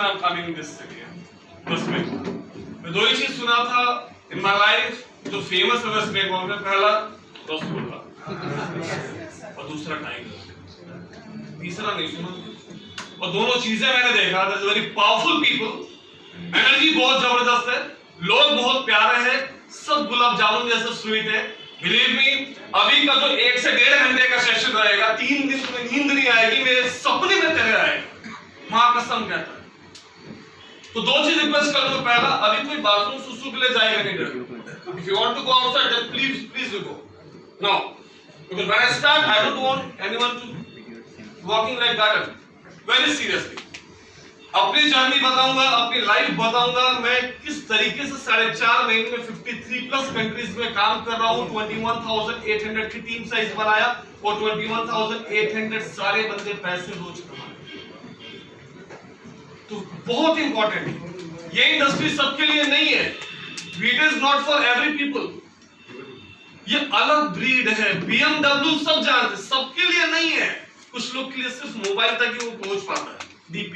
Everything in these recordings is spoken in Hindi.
I'm coming in this city. West Bengal. मैं दो ही चीज सुना था in my life जो famous है वेस्ट बंगाल में, पहला रसगुल्ला और दूसरा टाइगर, तीसरा नहीं सुना। और दोनों चीजें मैंने देखा, that's very powerful people, energy बहुत जबरदस्त है, लोग बहुत प्यारे हैं, सब गुलाब जामुन जैसे स्वीट है। बिलीव मी, अभी का जो 1 से 1.5 घंटे का सेशन रहेगा, 3 दिन में नींद नहीं आएगी, मेरे सपने में तेरे आएगा, मां कसम कहता है। तो दो चीज रिक्वेस्ट करूंगा, पहला, अभी कोई बाथरूम सुसु के लिए जाएगा नहीं डर, if you want to go outside then please do go now, because when I start I don't want anyone to walking like that, very seriously. अपनी जर्नी बताऊंगा, अपनी लाइफ बताऊंगा, मैं किस तरीके से 4.5 महीने में 53 प्लस कंट्रीज में काम कर रहा हूं, 21,800 की टीम साइज बनाया और 21,800 सारे बंदे पैसे रोज कमाए। तो बहुत इंपॉर्टेंट है, ये इंडस्ट्री सबके लिए नहीं है, it is not for every people, ये अलग ब्रीड है। BMW सब जानते, सबके लिए नहीं है, कुछ लोग के लिए सिर्फ मोबाइल तक ही वो पहुंच पाता है, DP।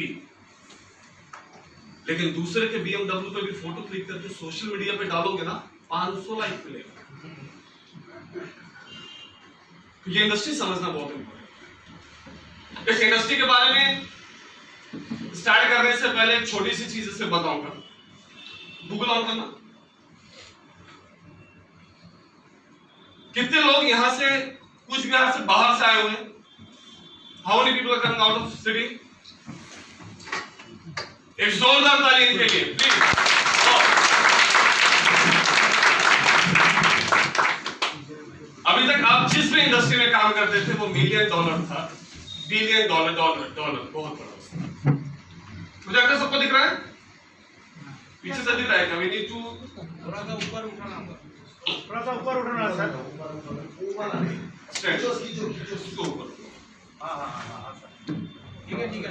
लेकिन दूसरे के BMW पे भी फोटो क्लिक करके सोशल मीडिया पे डालोगे ना, 500 लाइक मिलेगा। ये इंडस्ट्री समझना बहुत इंपॉर्टेंट है। इस इंडस्ट्री के बारे में स्टार्ट करने से पहले एक छोटी सी चीज से बताऊंगा। गूगल ऑन करना। कितने लोग यहां से, कुछ बिहार से, बाहर से आए हुए हैं? How many people are coming out of city? एक जोरदार ताली इनके लिए प्लीज। अभी तक आप जिस भी इंडस्ट्री में काम करते थे वो $1 मिलियन था, $1 बिलियन, डॉलर बहुत बड़ा। मुझे अगर सबको दिख रहा है, पीछे से दिख रहा है क्या? वी नीड टू थोड़ा सा ऊपर उठाना सर, ऊपर।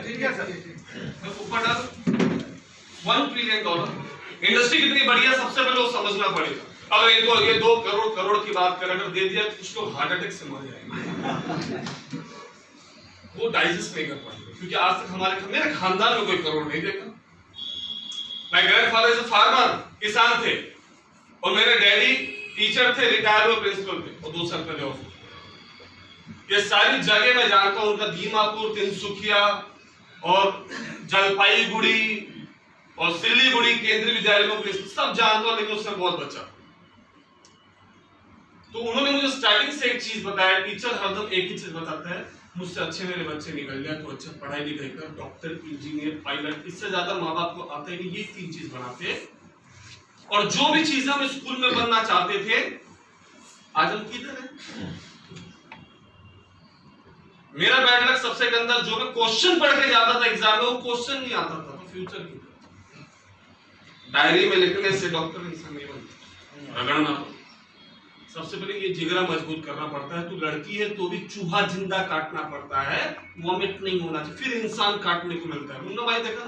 ठीक है सर, ऊपर डाल। $1 ट्रिलियन इंडस्ट्री कितनी बढ़िया, सबसे पहले वो समझना पड़ेगा। अगर इनको ये 2 करोड़ की बात करें, अगर दे दिया तो कुछ लोग हार्ट अटैक से मर जाएंगे, वो डाइजेस्ट नहीं कर पाएंगे, क्योंकि आज तक मेरे खानदान में कोई करोड़ नहीं देखा। My grandfather is a farmer, किसान थे, और मेरे डैडी टीचर थे, रिटायर हुए प्रिंसिपल थे, और 2 साल पहले ऑफ। ये सारी जगह मैं जानता हूं, उनका दीमापुर, तिनसुकिया और जलपाईगुड़ी और सिलीगुड़ी केंद्रीय विद्यालय में सब जानता हूं, लेकिन उससे बहुत बचा। तो उन्होंने मुझे स्टार्टिंग से एक चीज बताया, टीचर हरदम एक ही चीज बताता है, मुझसे अच्छे मेरे बच्चे निकल जाए तो अच्छा पढ़ाई लिखाई कर, डॉक्टर, इंजीनियर, पायलट, इससे ज्यादा माँ बाप को आता ही नहीं, ये 3 चीज बनाते। और जो भी चीजें हम स्कूल में बनना चाहते थे, आज हम किधर है? मेरा बैड लक सबसे गंदा, जो मैं क्वेश्चन पढ़ के जाता था एग्जाम में, वो क्वेश्चन नहीं आता था, तो फ्यूचर की डायरी में लिखने से डॉक्टर इंसान नहीं बनता। रगड़ना, सबसे पहले ये जिगरा मजबूत करना पड़ता है। तू लड़की है तो भी चूहा जिंदा काटना पड़ता है, वॉमिट नहीं होना चाहिए, फिर इंसान काटने को मिलता है। मुन्ना भाई देखा,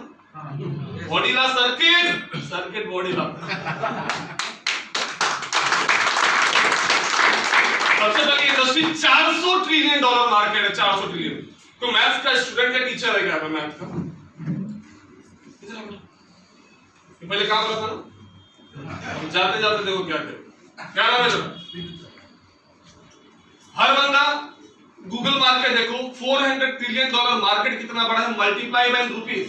बॉडी ला सर्किट बॉडी ला। सबसे पहले इंडस्ट्री $400 ट्रिलियन मार्केट है, 400 ट्रिलियन। तो मैथ्स का स्टूडेंट है, टीचर है क्या? मैथ का पहले काम रहा था ना, जाते जाते देखो क्या नाम है तेरा? हर बंदा गूगल मार के देखो, $400 ट्रिलियन मार्केट कितना बड़ा है, मल्टीप्लाई बाय रुपीस।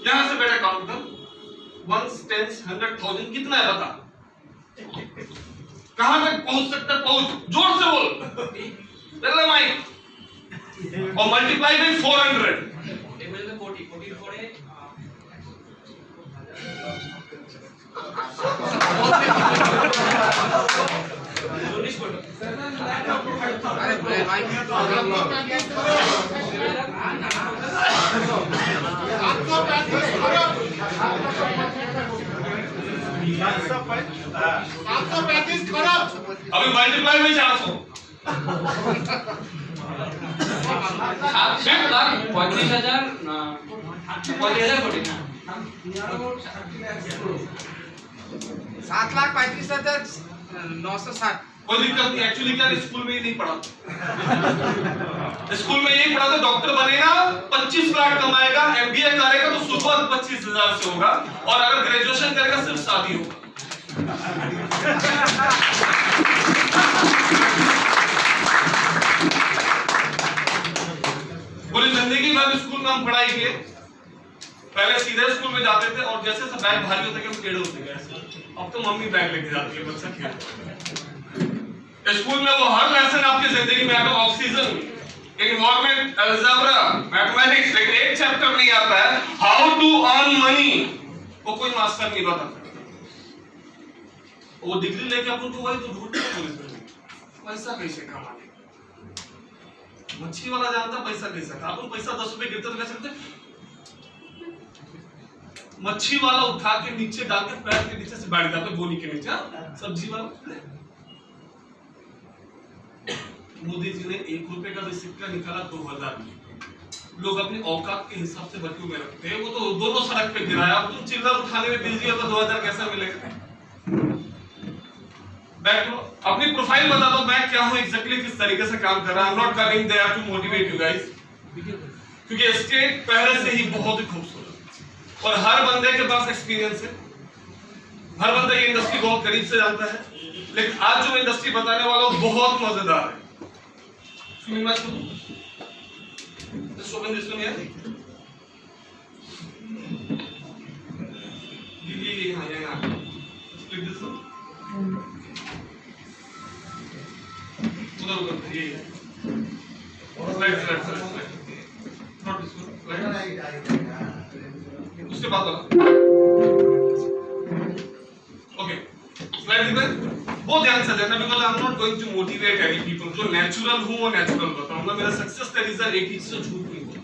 यहां से बेटा काउंट कर, 1 10 100,000 कितना है बता? कहां तक पहुंच सकता है? पहुंच, जोर से बोल, चल माइक, और मल्टीप्लाई बाय 400। अभी मल्टीप्लाई में 400, 7,35,960। कोई दिक्कत नहीं। एक्चुअली क्या, स्कूल में ही नहीं पढ़ा, स्कूल में यही पढ़ा था, डॉक्टर बनेगा 25 लाख कमाएगा, MBA करेगा तो सुपर 25,000 से होगा, और अगर ग्रेजुएशन करेगा सिर्फ शादी होगा। पूरी जिंदगी भर स्कूल में हम पढ़ाई किए, पहले सीधे स्कूल में जाते थे और जैसे सब बैग भारी होते गए हम टेढ़े होते गए। अब तो मम्मी बैग लेके जाती है, बच्चा खेल। स्कूल में वो हर लेसन आपकी जिंदगी में आएगा, ऑक्सीजन, इन्वायरमेंट, अलजेब्रा, मैथमेटिक्स, लेकिन एक चैप्टर नहीं आता है हाउ टू अर्न मनी। वो कोई मास्टर नहीं बताता। वो डिग्री लेके अपन को वही तो ढूंढते हैं पुलिस में, पैसा कैसे कमाने। मच्छी वाला जानता पैसा कैसे, अपन पैसा 10 रुपए गिरता तो कैसे करते, मच्छी वाला उठा के नीचे डाल के पैर के नीचे से बैठ जाते बोनी के नीचे। सब्जी वाला, मोदी जी ने 1 रुपए का भी सिक्का निकाला 2000 में। लोग अपने औकात के हिसाब से बच्चों में रखते हैं, वो तो दोनों सड़क पे गिराया। अब तुम चिल्लर उठाने में बिजी हो तो 2000 कैसा मिलेगा। बैक अपनी प्रोफाइल बता दो, मैं क्या हूं एग्जैक्टली, किस तरीके से काम कर रहा हूं। I am not coming there to motivate you guys, क्योंकि स्टेट पहले से ही बहुत ही खूबसूरत और हर बंदे के पास एक्सपीरियंस है। हर बंदा ये इंडस्ट्री बहुत करीब से जानता है, लेकिन आज जो इंडस्ट्री बताने वाला हूं बहुत मजेदार है। सुनिए मत सुनिए, ये यहाँ क्लिक दिस उधर उधर ये slide slide slide not this slide, उसके बाद ओके स्लाइड दिख रहा है। वो ध्यान से लेना, because I am not going to motivate any people. जो नेचुरल हूं वो नेचुरल बताऊंगा। मेरा सक्सेस का रीजन एक ही से झूठ नहीं बोलता।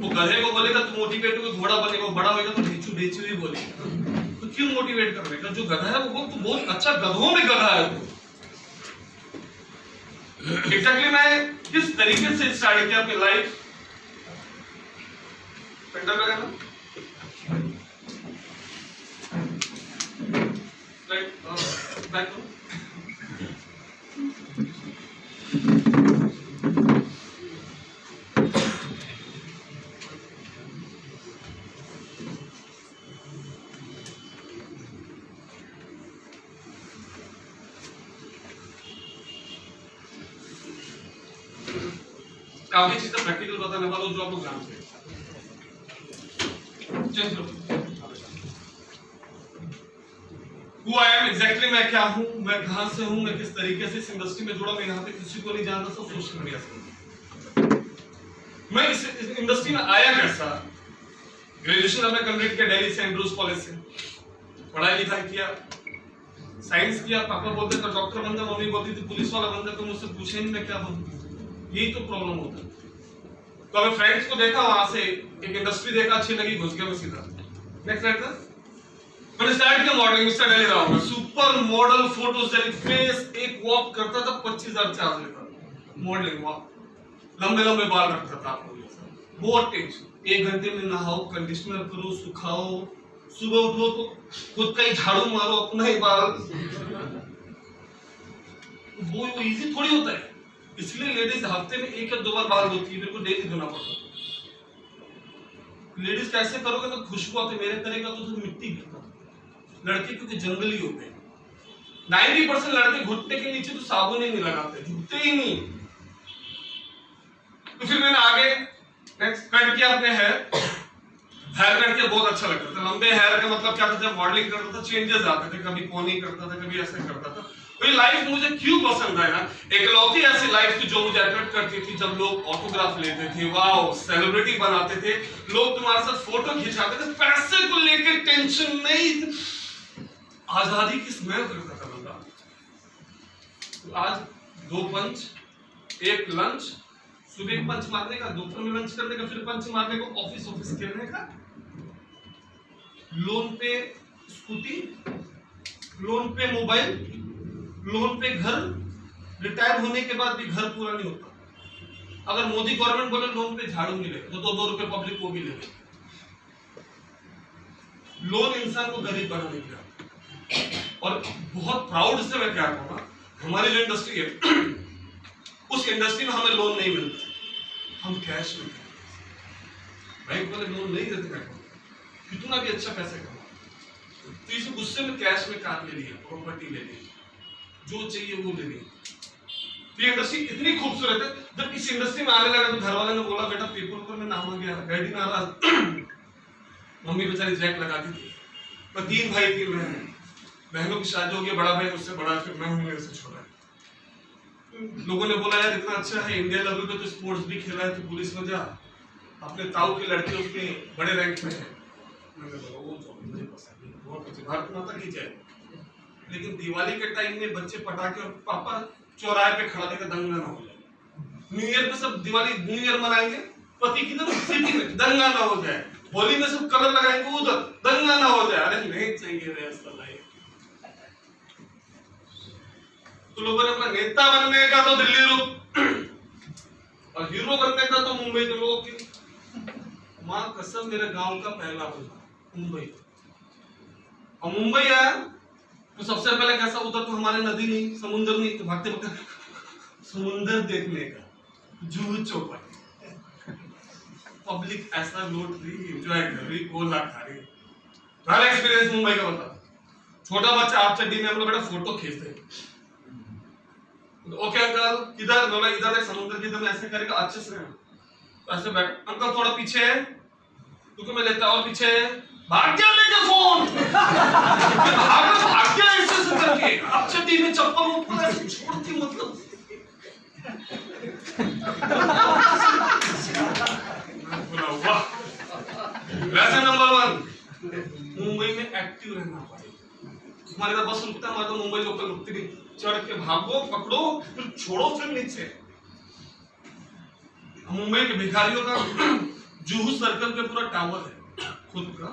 वो गधे को बोलेगा तू मोटिवेट हो, घोड़ा बनेगा, बड़ा होगा तो ढेचू ढेचू ही बोलेगा। तो क्यों मोटिवेट करने का, जो गधा है वो बोल तू बहुत अच्छा गधों में गधा है तू। एग्जैक्टली मैं किस तरीके से स्टार्ट किया अपनी लाइफ, पेंडल लगाना राइट बैक टू काफी चीजें प्रैक्टिकल बताने वाला हूं जो आप लोग जानते हैं। Who I am exactly, मैं क्या हूं, मैं कहां से हूं, मैं किस तरीके से इस इंडस्ट्री में जुड़ा, मैं यहाँ पे किसी को नहीं जानता, सब सोशल मीडिया से। मैं इस इंडस्ट्री में आया कैसा, ग्रेजुएशन हमने कंप्लीट किया दिल्ली से एंड्रूज कॉलेज से, पढ़ाई लिखाई किया, साइंस किया। पापा बोलते थे डॉक्टर बनना, मम्मी बोलती थी पुलिस वाला बनना, तो मुझसे पूछे नहीं मैं क्या बनूं। यही तो प्रॉब्लम होता है। तो अगर फ्रेंड्स को देखा, वहां से एक इंडस्ट्री देखा, अच्छी लगी, घुस गया मैं सीधा। नेक्स्ट स्लाइड था, मैंने स्टार्ट किया मॉडलिंग, मिस्टर दिल्ली राव में सुपर मॉडल फोटोजेनिक फेस, एक वॉक करता था 25,000 चार्ज लेता, मॉडलिंग वॉक, लंबे लंबे बाल रखता था। आपको बहुत टेंशन, 1 घंटे में नहाओ, कंडीशनर करो, सुखाओ, सुबह उठो तो खुद का ही झाड़ू मारो, अपना ही बाल। वो इजी थोड़ी होता है, इसलिए लेडीज हफ्ते में 1 या 2 बार बाल धोती है, मेरे को डेली धोना पड़ता है। लेडीज कैसे करोगे तो खुशबू आती, मेरे करेगा तो मिट्टी गिरता। लड़के क्योंकि जंगली होते हैं, 90% लड़के घुटने के नीचे तो साबुन ही नहीं लगाते, झुकते ही नहीं। तो फिर मैंने आगे नेक्स्ट कट किया अपने हेयर कट किया, बहुत अच्छा लगता था। लंबे हेयर का मतलब क्या था, जब मॉडलिंग करता था चेंजेस आते थे, कभी पोनी करता था, कभी ऐसे करता था। ये लाइफ मुझे क्यों पसंद है ना, एकलौती ऐसी लाइफ थी जो मुझे अट्रैक्ट करती थी। जब लोग ऑटोग्राफ लेते थे, वाओ, सेलिब्रिटी बनाते थे, लोग तुम्हारे साथ फोटो खिंचाते थे, पैसे को लेकर टेंशन नहीं, आजादी की स्मेल करता था बंदा। तो आज 2 पंच, 1 लंच, सुबह पंच मारने का, दोपहर में लंच करने का, फिर पंच मारने को, ऑफिस खेलने का, लोन पे स्कूटी, लोन पे मोबाइल, लोन पे घर, रिटायर होने के बाद भी घर पूरा नहीं होता। अगर मोदी गवर्नमेंट बोले लोन पे झाड़ू मिले तो 2-2 रुपए पब्लिक को भी ले। लोन इंसान को गरीब बना देगा। और बहुत प्राउड से मैं क्या कहूँगा, हमारी जो इंडस्ट्री है उस इंडस्ट्री में हमें लोन नहीं मिलता, हम कैश में। बैंक वाले लोन नहीं देते बैंक, कितना भी अच्छा पैसे कमा, तो इसे गुस्से में कैश में कार ले लिया, प्रॉपर्टी ले ली, जो चाहिए वो ले ली। तो ये इंडस्ट्री इतनी खूबसूरत है। जब इस इंडस्ट्री में आने लगा तो घर वाले ने बोला बेटा पेपर पर में नाम आ गया, डैडी नाराज, मम्मी बेचारी जैक लगाती थी। पर 3 भाई 3 बहन, बहनों की शादी हो गई, बड़ा भाई मुझसे बड़ा, फिर मैं हूँ मेरे से छोटा। लोगों ने बोला यार इतना अच्छा है, इंडिया लेवल पे तो स्पोर्ट्स भी खेला है, तो पुलिस में जा, अपने ताऊ की लड़की उसमें बड़े रैंक में है। मैंने बोला वो तो मुझे पसंद नहीं, बहुत अच्छी, भारत माता की जय। लेकिन दिवाली के टाइम में बच्चे पटाखे और पापा चौराहे पे खड़ा देकर दंगा ना हो जाए। न्यू ईयर पे सब दिवाली न्यू ईयर मनाएंगे, पति की तरफ सिटी में दंगा ना हो जाए, होली में सब कलर लगाएंगे उधर दंगा ना हो जाए। अरे नहीं चाहिए रे ऐसा लाइफ। तो लोगों ने अपना नेता बनने का तो दिल्ली रुक और हीरो बनने का तो मुंबई के लोगों की मां कसम, मेरे गांव का पहला बंदा मुंबई। और मुंबई आया तो सबसे पहले कैसा, उधर तो हमारे नदी नहीं, समुद्र नहीं, तो भागते भागते समुद्र देखने का जुहू चौपाटी, पब्लिक ऐसा लूट रही, एंजॉय कर रही, गोला खा रही। पहला एक्सपीरियंस मुंबई का बता। छोटा बच्चा आप चड्डी में हम लोग बेटा फोटो खींचते, ओके अंकल इधर, बोला इधर है समुद्र की, इधर ऐसे करेगा अच्छे से, ऐसे बैठ, अंकल थोड़ा पीछे है, क्योंकि मैं लेता और पीछे है, भाग गया लेके फोन, भाग गया ऐसे करके, अब चड्डी में चप्पल ऊपर ऐसे छोड़ती, मतलब वाह। वैसे नंबर 1 मुंबई में एक्टिव रहना पड़ेगा। हमारे इधर बस रुकता है, हमारे तो मुंबई लोकल रुकती नहीं, चढ़ के भागो, पकड़ो, फिर छोड़ो, फिर नीचे। मुंबई के भिखारियों का जुहू सर्कल पे पूरा टावर है खुद का,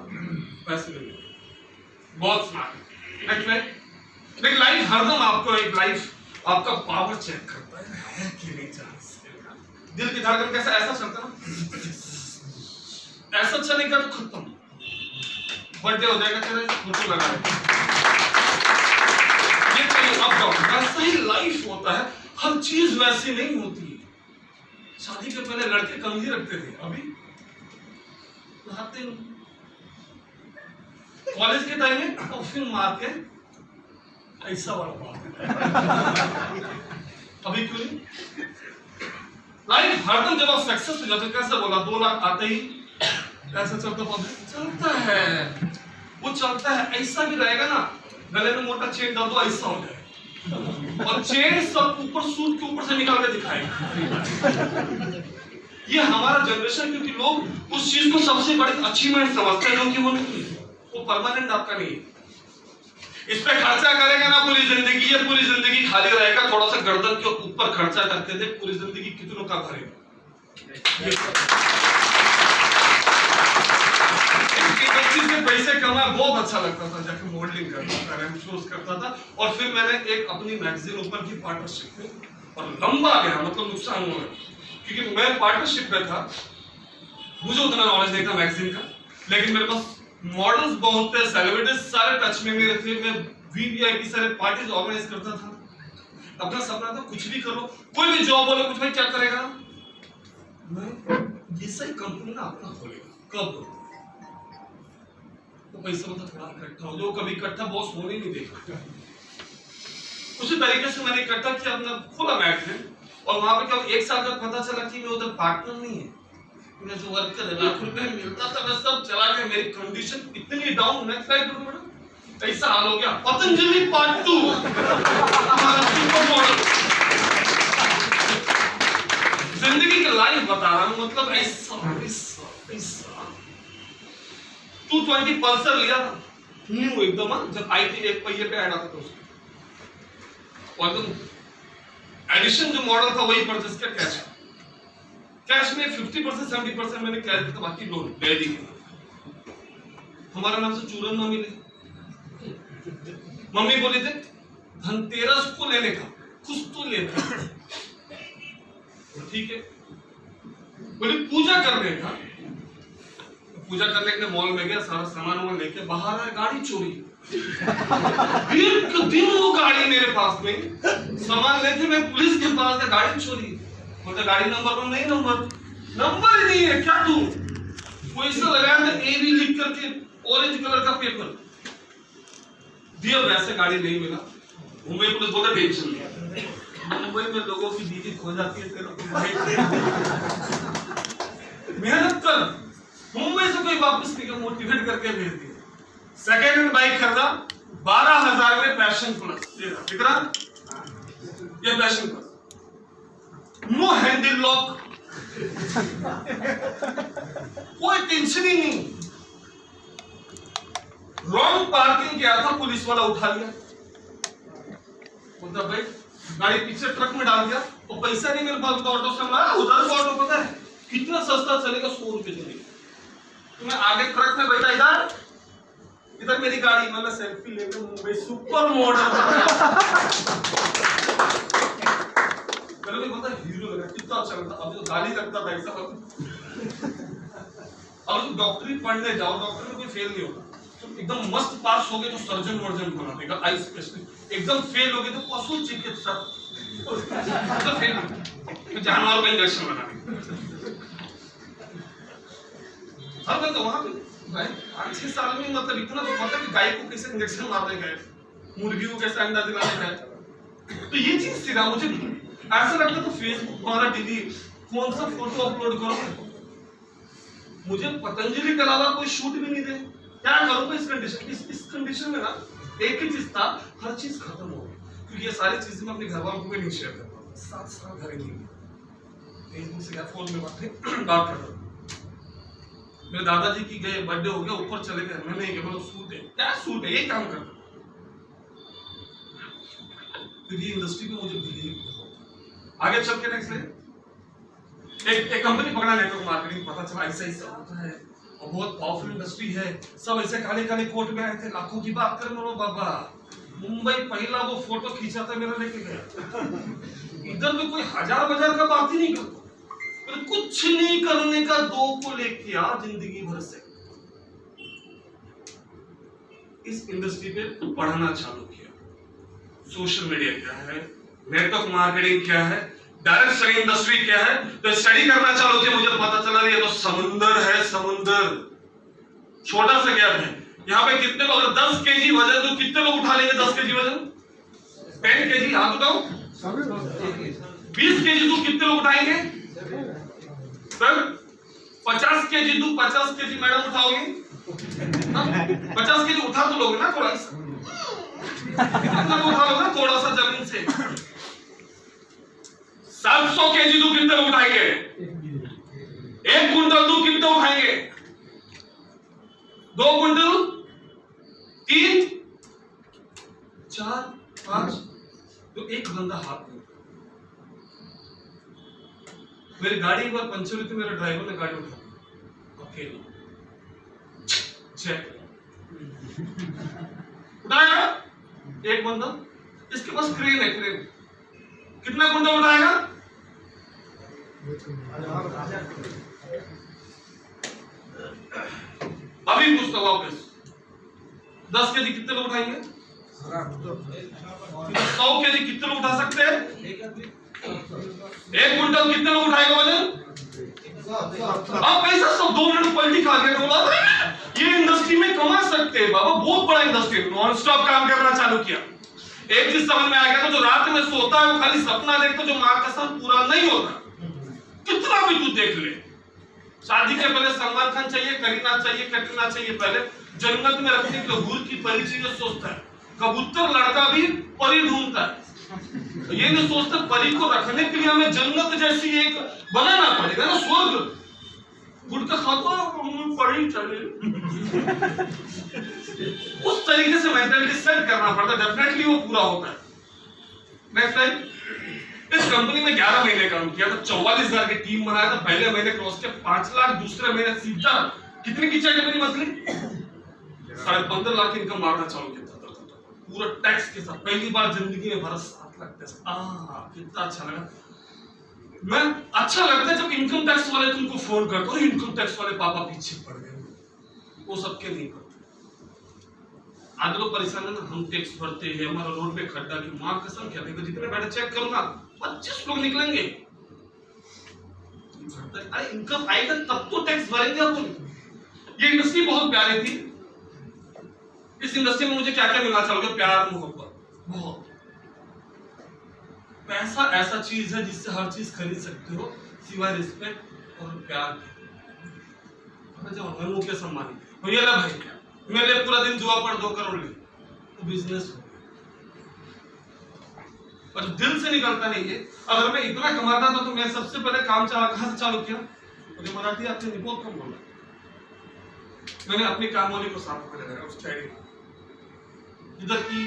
पैसे लेंगे, बहुत स्मार्ट। लेकिन लाइफ हरदम आपको एक लाइफ आपका पावर चेक करता है कि नहीं चांस। दिल की धड़कन कैसा ऐसा चलता है, ऐसा चलेगा तो खत्म, बर्थडे हो जाएगा तेरा, फोटो लगा ये कहीं अप डाउन, वैसा ही लाइफ होता है। हर चीज वैसी नहीं होती। शादी के पहले लड़के कम ही रखते थे, अभी नहाते नहीं। कॉलेज के टाइम में परफ्यूम मार के ऐसा वाला बात, अभी क्यों नहीं? लाइफ हरदम जब आप सक्सेस हो जाते, कैसे बोला 2 लाख आते ही ऐसा चलता है, वो चलता है, ऐसा भी रहेगा ना, गले में मोटा चेन डाल दो ऐसा हो जाए, और चेन सब ऊपर सूट के ऊपर से निकाल के दिखाएगा। ये हमारा जनरेशन, क्योंकि लोग उस चीज को सबसे बड़ी अचीवमेंट समझते हैं, जो कि वो नहीं, वो परमानेंट आपका नहीं है। इस पे खर्चा करेगा ना पूरी जिंदगी, ये पूरी जिंदगी खाली रहेगा, थोड़ा सा गर्दन के ऊपर खर्चा करके दे, पूरी जिंदगी कितनों का भरेगा। से पैसे कमाए बहुत अच्छा लगता था, जाके मॉडलिंग करता था, रैंप शोज करता था, और फिर मैंने एक अपनी मैगजीन ऊपर की पार्टनरशिप में, और लंबा गया, मतलब नुकसान हुआ, क्योंकि मैं पार्टनरशिप में था, मुझे उतना नॉलेज नहीं था मैगजीन का, लेकिन मेरे पास मॉडल्स बहुत थे, सेलिब्रिटीज सारे टच में मेरे थे, मैं वीवीआईपी सारे पार्टीज ऑर्गेनाइज करता था। अपना सपना था कुछ भी करो, कोई भी जॉब वाला कुछ भाई क्या करेगा, मैं ये सही कंपनी ना अपना खोलेगा, कब तो पैसा मतलब थोड़ा इकट्ठा हो, जो कभी इकट्ठा बॉस होने नहीं देगा। उसी तरीके से मैंने इकट्ठा किया, अपना खोला मैगजीन, और वहां पे क्या 1 साल तक पता चला कि मैं उधर पार्टनर नहीं है, मैं जो वर्क कर लाख रुपए मिलता था मैं सब चला गया, मेरी कंडीशन इतनी डाउन, नेक्स्ट स्लाइड करो बेटा, ऐसा हाल हो गया। पतंजलि पार्ट 2 हमारा सुपर मॉडल, जिंदगी की लाइफ बता रहा हूं, मतलब ऐसा 220 पल्सर लिया था न्यू एकदम, जब आई थी, एक पहिए पे ऐड आता था उसका, और एडिशन जो मॉडल था वही परचेस किया कैश में 50% 70% मैंने कैश दिया, बाकी लोन दे दी। हमारा नाम से चूरन ना मिले, मम्मी बोली थे धनतेरस को लेने का, कुछ तो लेना, ठीक है, बोली पूजा करने का, पूजा करने के मॉल में गया, सारा सामान लेके बाहर आया, गाड़ी चोरी। एक दिन वो गाड़ी मेरे पास में, सामान लेते मैं पुलिस के पास गया, गाड़ी चोरी, बोलते गाड़ी नंबर नहीं, नंबर ही नहीं है, क्या तू पैसा लगाया था एबी लिख करके ऑरेंज कलर का पेपर दिया, वैसे गाड़ी नहीं मिला। मुंबई पुलिस बोला टेंशन नहीं, मुंबई में लोगों की दीदी खो जाती है, तेरा मेहनत कर, मुंबई से कोई वापस नहीं, मोटिवेट करके भेज दिया। सेकेंड हैंड बाइक खरीदा 12,000 में, पैशन प्लस दिख रहा, ये passion plus, no handle lock, कोई टेंशन ही नहीं। रॉन्ग पार्किंग किया था, पुलिस वाला उठा लिया, बोलता भाई गाड़ी पीछे ट्रक में डाल दिया, तो पैसा नहीं मेरे पास, ऑटो से मारा, उधर का ऑटो पता है कितना सस्ता चलेगा, 100 रुपए चलेगा। तो मैं आगे ट्रक में बैठा, इधर मेरी गाड़ी, मैंने सेल्फी लेकर मुंबई सुपर मॉडल, मेरे को पता है हीरो लगा, कितना अच्छा लगता। अभी तो गाली लगता था ऐसा, अब डॉक्टरी पढ़ने जाओ, डॉक्टर में कोई फेल नहीं होगा, तो एकदम मस्त पास हो गए तो सर्जन वर्जन बना देगा, आई स्पेशलिस्ट। एकदम फेल हो गए तो पशु चिकित्सक, तो फेल तो जानवर का इंजेक्शन बना देगा। अब तो वहां पे 5-6 साल में मतलब इतना तो पता कि गाय को कैसे इंजेक्शन मारने गए, मुर्गी को कैसे अंडा दिलाने गए, तो ये चीज सिरा मुझे ऐसा लगता तो फेसबुक हमारा डिलीट, कौन सा फोटो अपलोड करो, मुझे पतंजलि के अलावा कोई शूट भी नहीं दे, क्या करूंगा इस कंडीशन, इस कंडीशन में ना एक ही चीज था, हर चीज खत्म हो गई, क्योंकि ये सारी चीजें मैं अपने घर वालों को भी नहीं शेयर करता। 7 साल घर ही नहीं, फेसबुक से क्या फोन में बात करता। मेरे दादाजी की गए, बर्थडे हो गया, ऊपर चले गए, मैं नहीं गया, मतलब सूट है, क्या सूट है, ये काम करता। तो ये इंडस्ट्री में मुझे बिलीव, आगे चल के नेक्स्ट एक कंपनी पकड़ा, नेटवर्क मार्केटिंग, पता चला ऐसा ऐसा होता है और बहुत पावरफुल इंडस्ट्री है, सब ऐसे काले काले कोट में आए थे, लाखों की बात कर लो बाबा। मुंबई पहला वो फोटो खींचा था मेरा, लेके गया, इधर तो कोई हजार का बात ही नहीं करता, पर कुछ नहीं करने का 2 को लेके आ जिंदगी भर से। इस इंडस्ट्री पे पढ़ना चालू किया, सोशल मीडिया क्या है, नेटवर्क मार्केटिंग क्या है, डायरेक्ट सेलिंग इंडस्ट्री क्या है, तो स्टडी करना चालू किया। मुझे पता चला ये तो समुंदर है, समुंदर छोटा सा गैप है। यहाँ पे कितने लोग, 10 केजी वजन तो कितने लोग उठा लेंगे, 10 केजी वजन, 10 केजी, हाथ उठाओ, 20 केजी तो कितने लोग उठाएंगे सर, 50 केजी तो 50 केजी मैडम उठाओगे, 50 केजी उठा तो लोगे ना, थोड़ा सा कितना उठा लोगे ना, थोड़ा सा जमीन से। 700 केजी तो कितने लोग उठाएंगे, 1 कुंटल तो कितने उठाएंगे, 2 कुंटल, 3, 4, 5, तो एक बंदा हाथ में। मेरी गाड़ी एक बार पंचर हुई थी, मेरे ड्राइवर ने गाड़ी उठा अकेले, चेक उठाएगा एक बंदा, इसके पास क्रेन है, क्रेन कितना कुंटल उठाएगा, अभी पूछता हूं वापस, 10 केजी कितने लोग उठाएंगे, 100 केजी कितने लोग उठा सकते हैं, 1 कुंटल कितने लोग उठाएगा वजन, अब पैसा सब 2 मिनट पलटी खा गया, बोला ये इंडस्ट्री में कमा सकते हैं बाबा, बहुत बड़ा इंडस्ट्री, नॉन स्टॉप काम करना चालू किया। एक चीज समझ में आ गया, तो जो रात में सोता है वो खाली सपना देखता, जो मां कसम पूरा नहीं होता, कितना भी तू देख ले। शादी के पहले सलमान खान चाहिए, करीना चाहिए, कैटरीना चाहिए, पहले जन्नत में रखने के लिए हूर की परी चीजें सोचता है, कबूतर लड़का भी परी ढूंढता है, ये नहीं सोचता परी को रखने के लिए हमें जन्नत जैसी एक बनाना पड़ेगा ना, स्वर्ग, गुटखा खाता परी चले उस तरीके से मेंटालिटी सेट करना पड़ता है, डेफिनेटली वो पूरा होता है। नेक्स्ट टाइम इस कंपनी में 11 महीने काम किया था, 44,000 की टीम बनाया था, पहले महीने क्रॉस किया 5 लाख, दूसरे महीने सीधा कितनी की चाहिए मेरी मंथली 15.5 लाख इनकम मारना चालू किया था, पूरा टैक्स के साथ, पहली बार जिंदगी में भरा 7 लाख टैक्स, कितना अच्छा लगा। मैं अच्छा लगता है जब इनकम टैक्स वाले तुमको फोन करते हो, इनकम टैक्स वाले पापा पीछे पड़ गए, वो सबके नहीं करते। आज लोग परेशान है ना, हम टैक्स भरते हैं, हमारा रोड में खड्डा की मां कसम क्या देखो, जितने बैठे चेक करूंगा 25 लोग निकलेंगे। अरे इनकम आएगा तब तो टैक्स भरेंगे अपन, ये इंडस्ट्री बहुत प्यारी थी। इस इंडस्ट्री में मुझे क्या क्या मिलना चाहिए? प्यार, मोहब्बत, बहुत। पैसा ऐसा चीज है जिससे हर चीज खरीद सकते हो सिवाय रिस्पेक्ट और प्यार के। जाओ मुकेश अंबानी तो ये ला भाई मेरे लिए पूरा दिन जुआ पर 2 करोड़ ले, तो बिजनेस हो गया। और दिल से निकलता नहीं है। अगर मैं इतना कमाता था तो मैं सबसे पहले काम कहां से चालू किया? मुझे मराठी आती नहीं, बहुत कम बोला। मैंने अपनी कामवाली को साथ में लगाया, उसकी आईडी इधर की,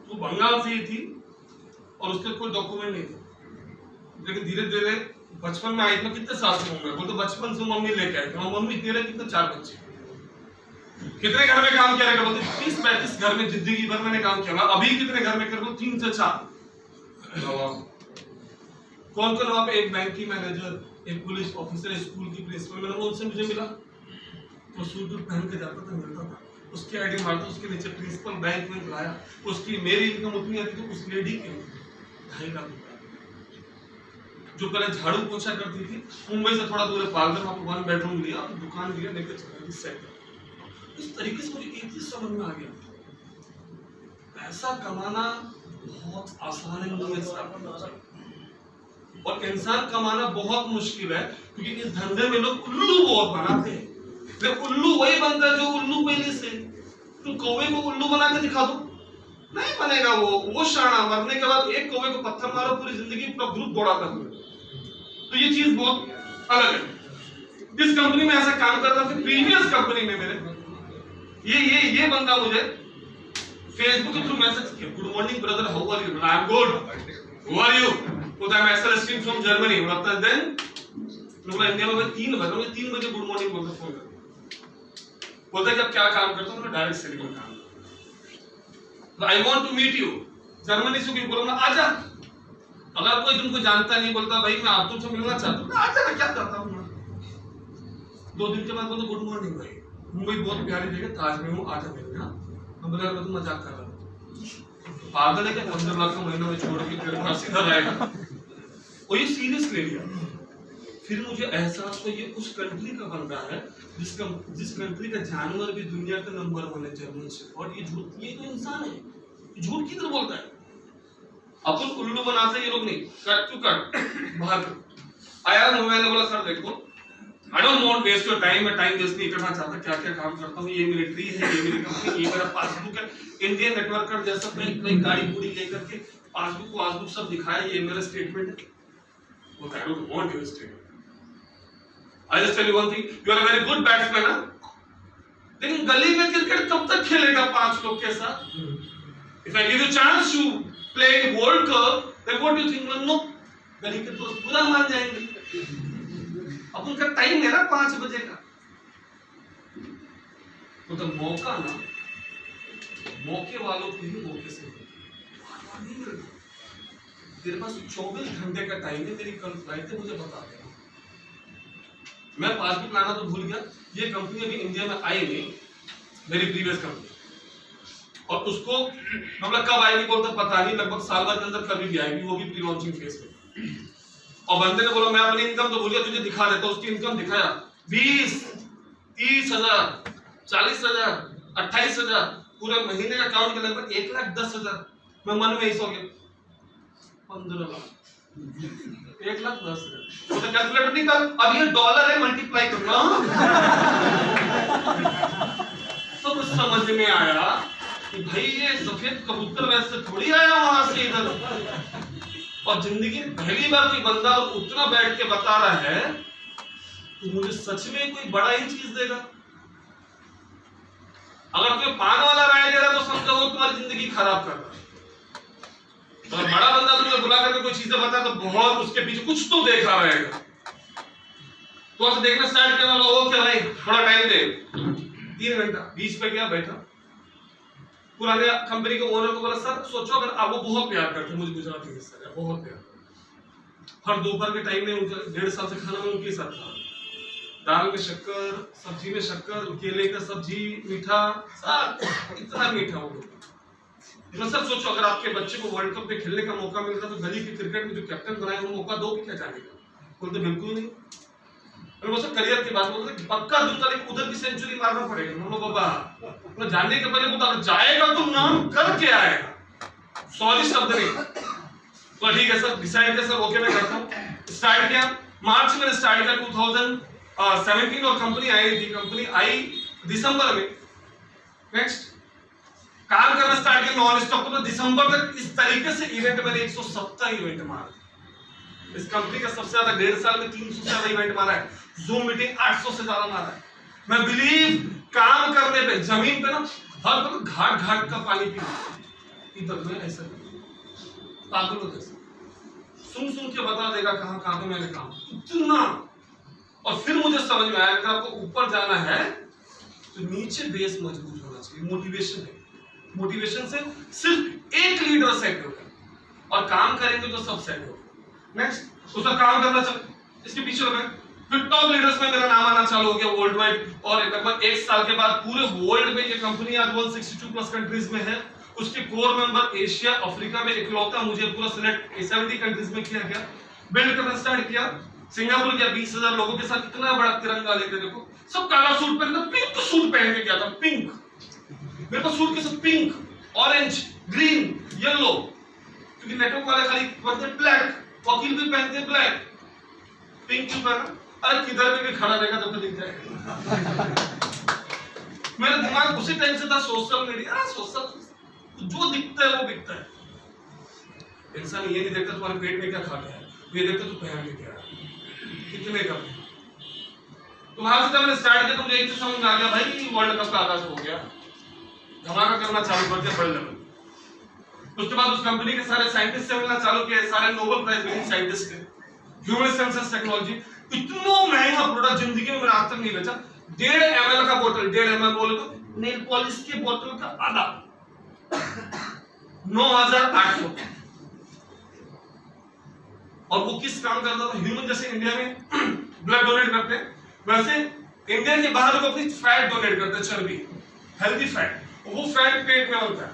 वो बंगाल से ही थी और उसके कोई डॉक्यूमेंट नहीं था। लेकिन धीरे धीरे बचपन में आई तो कितने साल से उम्र, बोलते बचपन से मम्मी लेके आई थी। मम्मी तेरे कितने 4 बच्चे, कितने घर में काम किया? बोलते 30-35 घर में जिंदगी भर मैंने काम किया। अभी कितने घर में कर लो? 3 से 4। कौन कौन? वहां पे एक बैंक की मैनेजर, एक पुलिस ऑफिसर, स्कूल की प्रिंसिपल। मैंने उनसे मुझे मिला तो सूट पहन के जाता था, मिलता था, उसकी आईडी मारता, उसके नीचे प्रिंसिपल बैंक में बुलाया। उसकी मेरी इनकम उतनी आती तो उस लेडी की 2.5 लाख रुपया, जो पहले झाड़ू पोछा करती थी, मुंबई से थोड़ा दूर पालघर, वहां पर 1 बेडरूम लिया, दुकान लिया, लेकर चला सेट। इस तरीके से मुझे एक चीज समझ में आ गया, पैसा कमाना बहुत आसान है और इंसान कमाना बहुत मुश्किल है, क्योंकि इस धंधे में लोग उल्लू बहुत बनाते हैं। उल्लू वही बनता है जो उल्लू पहले से। तुम कौवे को उल्लू बना के दिखा दो, नहीं बनेगा वो शाना। मरने के बाद एक कौवे को पत्थर मारो, पूरी जिंदगी पूरा ग्रुप दौड़ाता है। तो ये चीज बहुत अलग है। इस कंपनी में ऐसा काम करता था, प्रीवियस कंपनी में मेरे ये बंदा मुझे फेसबुक के थ्रू मैसेज किया, good morning brother, how are you? I am good, who are you? I am SL from Germany. मतलब देन इंडिया में 3 बजे गुड मॉर्निंग बोलता फोन कर, बोलता कि आप क्या काम करते हो? मैं डायरेक्ट सेलिंग में काम करता हूं। I want to meet you. Germany से क्यों बोलूंगा? आजा। अगर कोई तुमको जानता नहीं, बोलता भाई मैं आप तुमसे मिलना चाहता हूं, आजा ना, क्या चाहता हूं? 2 दिन के बाद बोलता गुड मॉर्निंग भाई, मुंबई बहुत प्यारी जगह, ताज में हूं, आजा मिलना। हम बोला मैं तो मजाक कर रहा हूं, पागल है क्या? 15 लाख का महीना में छोड़ के तेरे पास सीधा आएगा? और ये सीरियस ले लिया। फिर मुझे एहसास हुआ ये उस कंट्री का बन रहा है जिस कंट्री का जानवर भी दुनिया का नंबर 1 है, जर्मन शेफर्ड। ये झूठ, ये तो इंसान है, झूठ किधर बोलता है? अपन उल्लू बनाते ये लोग नहीं, कट टू कट बाहर आया। मैंने बोला सर देखो, I don't want waste your time, मैं टाइम वेस्ट नहीं करना चाहता। क्या क्या काम करता हूँ, ये मिलिट्री है, ये मेरी कंपनी, ये मेरा पासबुक है, इंडियन नेटवर्कर जैसा मैं गाड़ी पूरी लेकर के पासबुक सब दिखाया, ये मेरा स्टेटमेंट है। वो आई don't want your statement. I just tell you one thing, you are a very good batsman, लेकिन गली में क्रिकेट कब तक खेलेगा 5 लोग के साथ? If I give you chance to play World Cup, then what do you think? No, गली के दोस्त बुरा मान जाएंगे। अब उनका टाइम है ना 5 बजे का, तो मौका ना, मौके वालों को ही मौके से नहीं मिलता। तेरे पास 24 घंटे का टाइम है, मेरी कल फ्लाइट है, मुझे बता देना। मैं पासबुक लाना तो भूल गया। ये कंपनी अभी इंडिया में आई नहीं, मेरी प्रीवियस कंपनी, और उसको मतलब कब आएगी बोलता पता नहीं, लगभग साल भर के अंदर कभी भी आएगी, वो भी प्री लॉन्चिंग फेज में। और बंदे ने बोला मैं अपनी इनकम तो भूल गया, तुझे दिखा देता। उसकी इनकम दिखाया, 20, 30,000, 40,000, 28,000, पूरे महीने का काउंट कर लगभग 1,10,000। मैं मन में ही सो गया 15 लाख, 1,10,000। वो तो कैलकुलेटर नहीं कर, अब ये डॉलर है, मल्टीप्लाई करना। तो कुछ समझ में आया कि भाई ये सफेद कबूतर वैसे थोड़ी आया वहां से इधर। और जिंदगी में पहली बार कोई बंदा उतना बैठ के बता रहा है तो मुझे सच में कोई बड़ा ही चीज देगा। अगर कोई पान वाला राय दे रहा तो समझो वो तुम्हारी जिंदगी खराब कर रहा है। और बड़ा बंदा तुम्हें बुला करके कोई चीजें बता तो बहुत उसके पीछे कुछ तो देखा रहेगा। तो आप देखना स्टार्ट करने वाला, ओके भाई थोड़ा टाइम दे, 3 घंटा बीच पे गया, बैठा, पुराने कंपनी के ओनर को बोला सर सोचो अगर आप, वो बहुत प्यार करते मुझे, गुजराती में सर बहुत प्यार, हर दोपहर के टाइम में उनका 1.5 साल से खाना में उनके साथ था, दाल में शक्कर, सब्जी में शक्कर, केले का सब्जी, मीठा, इतना मीठा वो। तो सर सोचो अगर आपके बच्चे को वर्ल्ड कप में खेलने का मौका मिलता तो गली के क्रिकेट में जो कैप्टन बनाए वो मौका दो क्या जाने का? बोलते बिल्कुल नहीं। मैंने बोला करियर की बात बोलते पक्का दूसरा लेकिन उधर की सेंचुरी मारना पड़ेगा। हम लोग बाबा तो जानने के पहले बता जाएगा तो नाम करके आएगा, सॉरी शब्द नहीं। तो ठीक है सर, डिसाइड किया सर, ओके मैं करता हूँ। स्टार्ट किया मार्च में, स्टार्ट किया 2017 और कंपनी आई थी, कंपनी आई दिसंबर में। नेक्स्ट काम करना स्टार्ट किया नॉन स्टॉप, तो दिसंबर तक इस तरीके से इवेंट मैंने 170 इवेंट मारा। इस कंपनी का सबसे ज्यादा 1.5 साल में 300 से ज्यादा इवेंट मारा है, जूम मीटिंग 800 से ज्यादा मारा है। मैं बिलीव काम करने पे जमीन पे ना हर वक्त घाट घाट का पानी पीना इधर में ऐसा पागल जैसे सुन के बता देगा कहां कहां पे मैंने काम इतना। और फिर मुझे समझ में आया कि आपको ऊपर जाना है तो नीचे बेस मजबूत होना चाहिए। मोटिवेशन है, मोटिवेशन से सिर्फ एक लीडर सेट होगा और काम करेंगे तो सब सेट होगा। नेक्स्ट उसका काम करना चल, इसके पीछे हो गए। फिर टॉप लीडर्स में मेरा नाम आना चालू हो गया वर्ल्ड वाइड, और लगभग 1 साल के बाद पूरे वर्ल्ड में ये कंपनी आज 162 प्लस कंट्रीज में है। उसके कोर मेंबर एशिया अफ्रीका में इकलौता मुझे पूरा सिलेक्ट 70 कंट्रीज में किया गया। बिल्ड करना स्टार्ट किया, सिंगापुर गया 20,000 लोगों के साथ, इतना बड़ा तिरंगा लेकर, देखो सब काला सूट पहन कर, पिंक सूट पहन के गया था, पिंक। मेरे पास सूट के साथ पिंक, ऑरेंज, ग्रीन, येलो, क्योंकि नेटवर्क वाले खाली पहनते ब्लैक, वकील भी पहनते ब्लैक, पिंक क्यों पहना? अरे किधर भी खड़ा रहेगा तो दिख जाएगा। मेरा दिमाग उसी टाइम से था सोशल मीडिया, सोशल जो दिखता है वो दिखता है। इंसान ये नहीं देखता तुम्हारे पेट में क्या खा गया है, ये देखता तू पहन के क्या कितने का। तो वहां से मैंने स्टार्ट किया तो मुझे एक चीज समझ में आ गया भाई, वर्ल्ड कप का आगाज हो गया, धमाका करना चालू कर दिया वर्ल्ड लेवल। उसके बाद उस कंपनी के सारे साइंटिस्ट से मिलना चालू किया, सारे नोबेल प्राइज विनिंग साइंटिस्ट थे। ह्यूमन सेंसस टेक्नोलॉजी, इतना महंगा प्रोडक्ट जिंदगी में मैंने आज तक नहीं बेचा। 1.5 ml का बोतल, 1.5 ml बोले तो नेल पॉलिश के बोतल का आधा 9,800। और वो किस काम करता था? ह्यूमन जैसे इंडिया में ब्लड डोनेट करते हैं, वैसे इंडिया के बाहर लोग अपनी फैट डोनेट करते हैं, चर्बी, हेल्दी फैट। वो फैट पेट में बनता है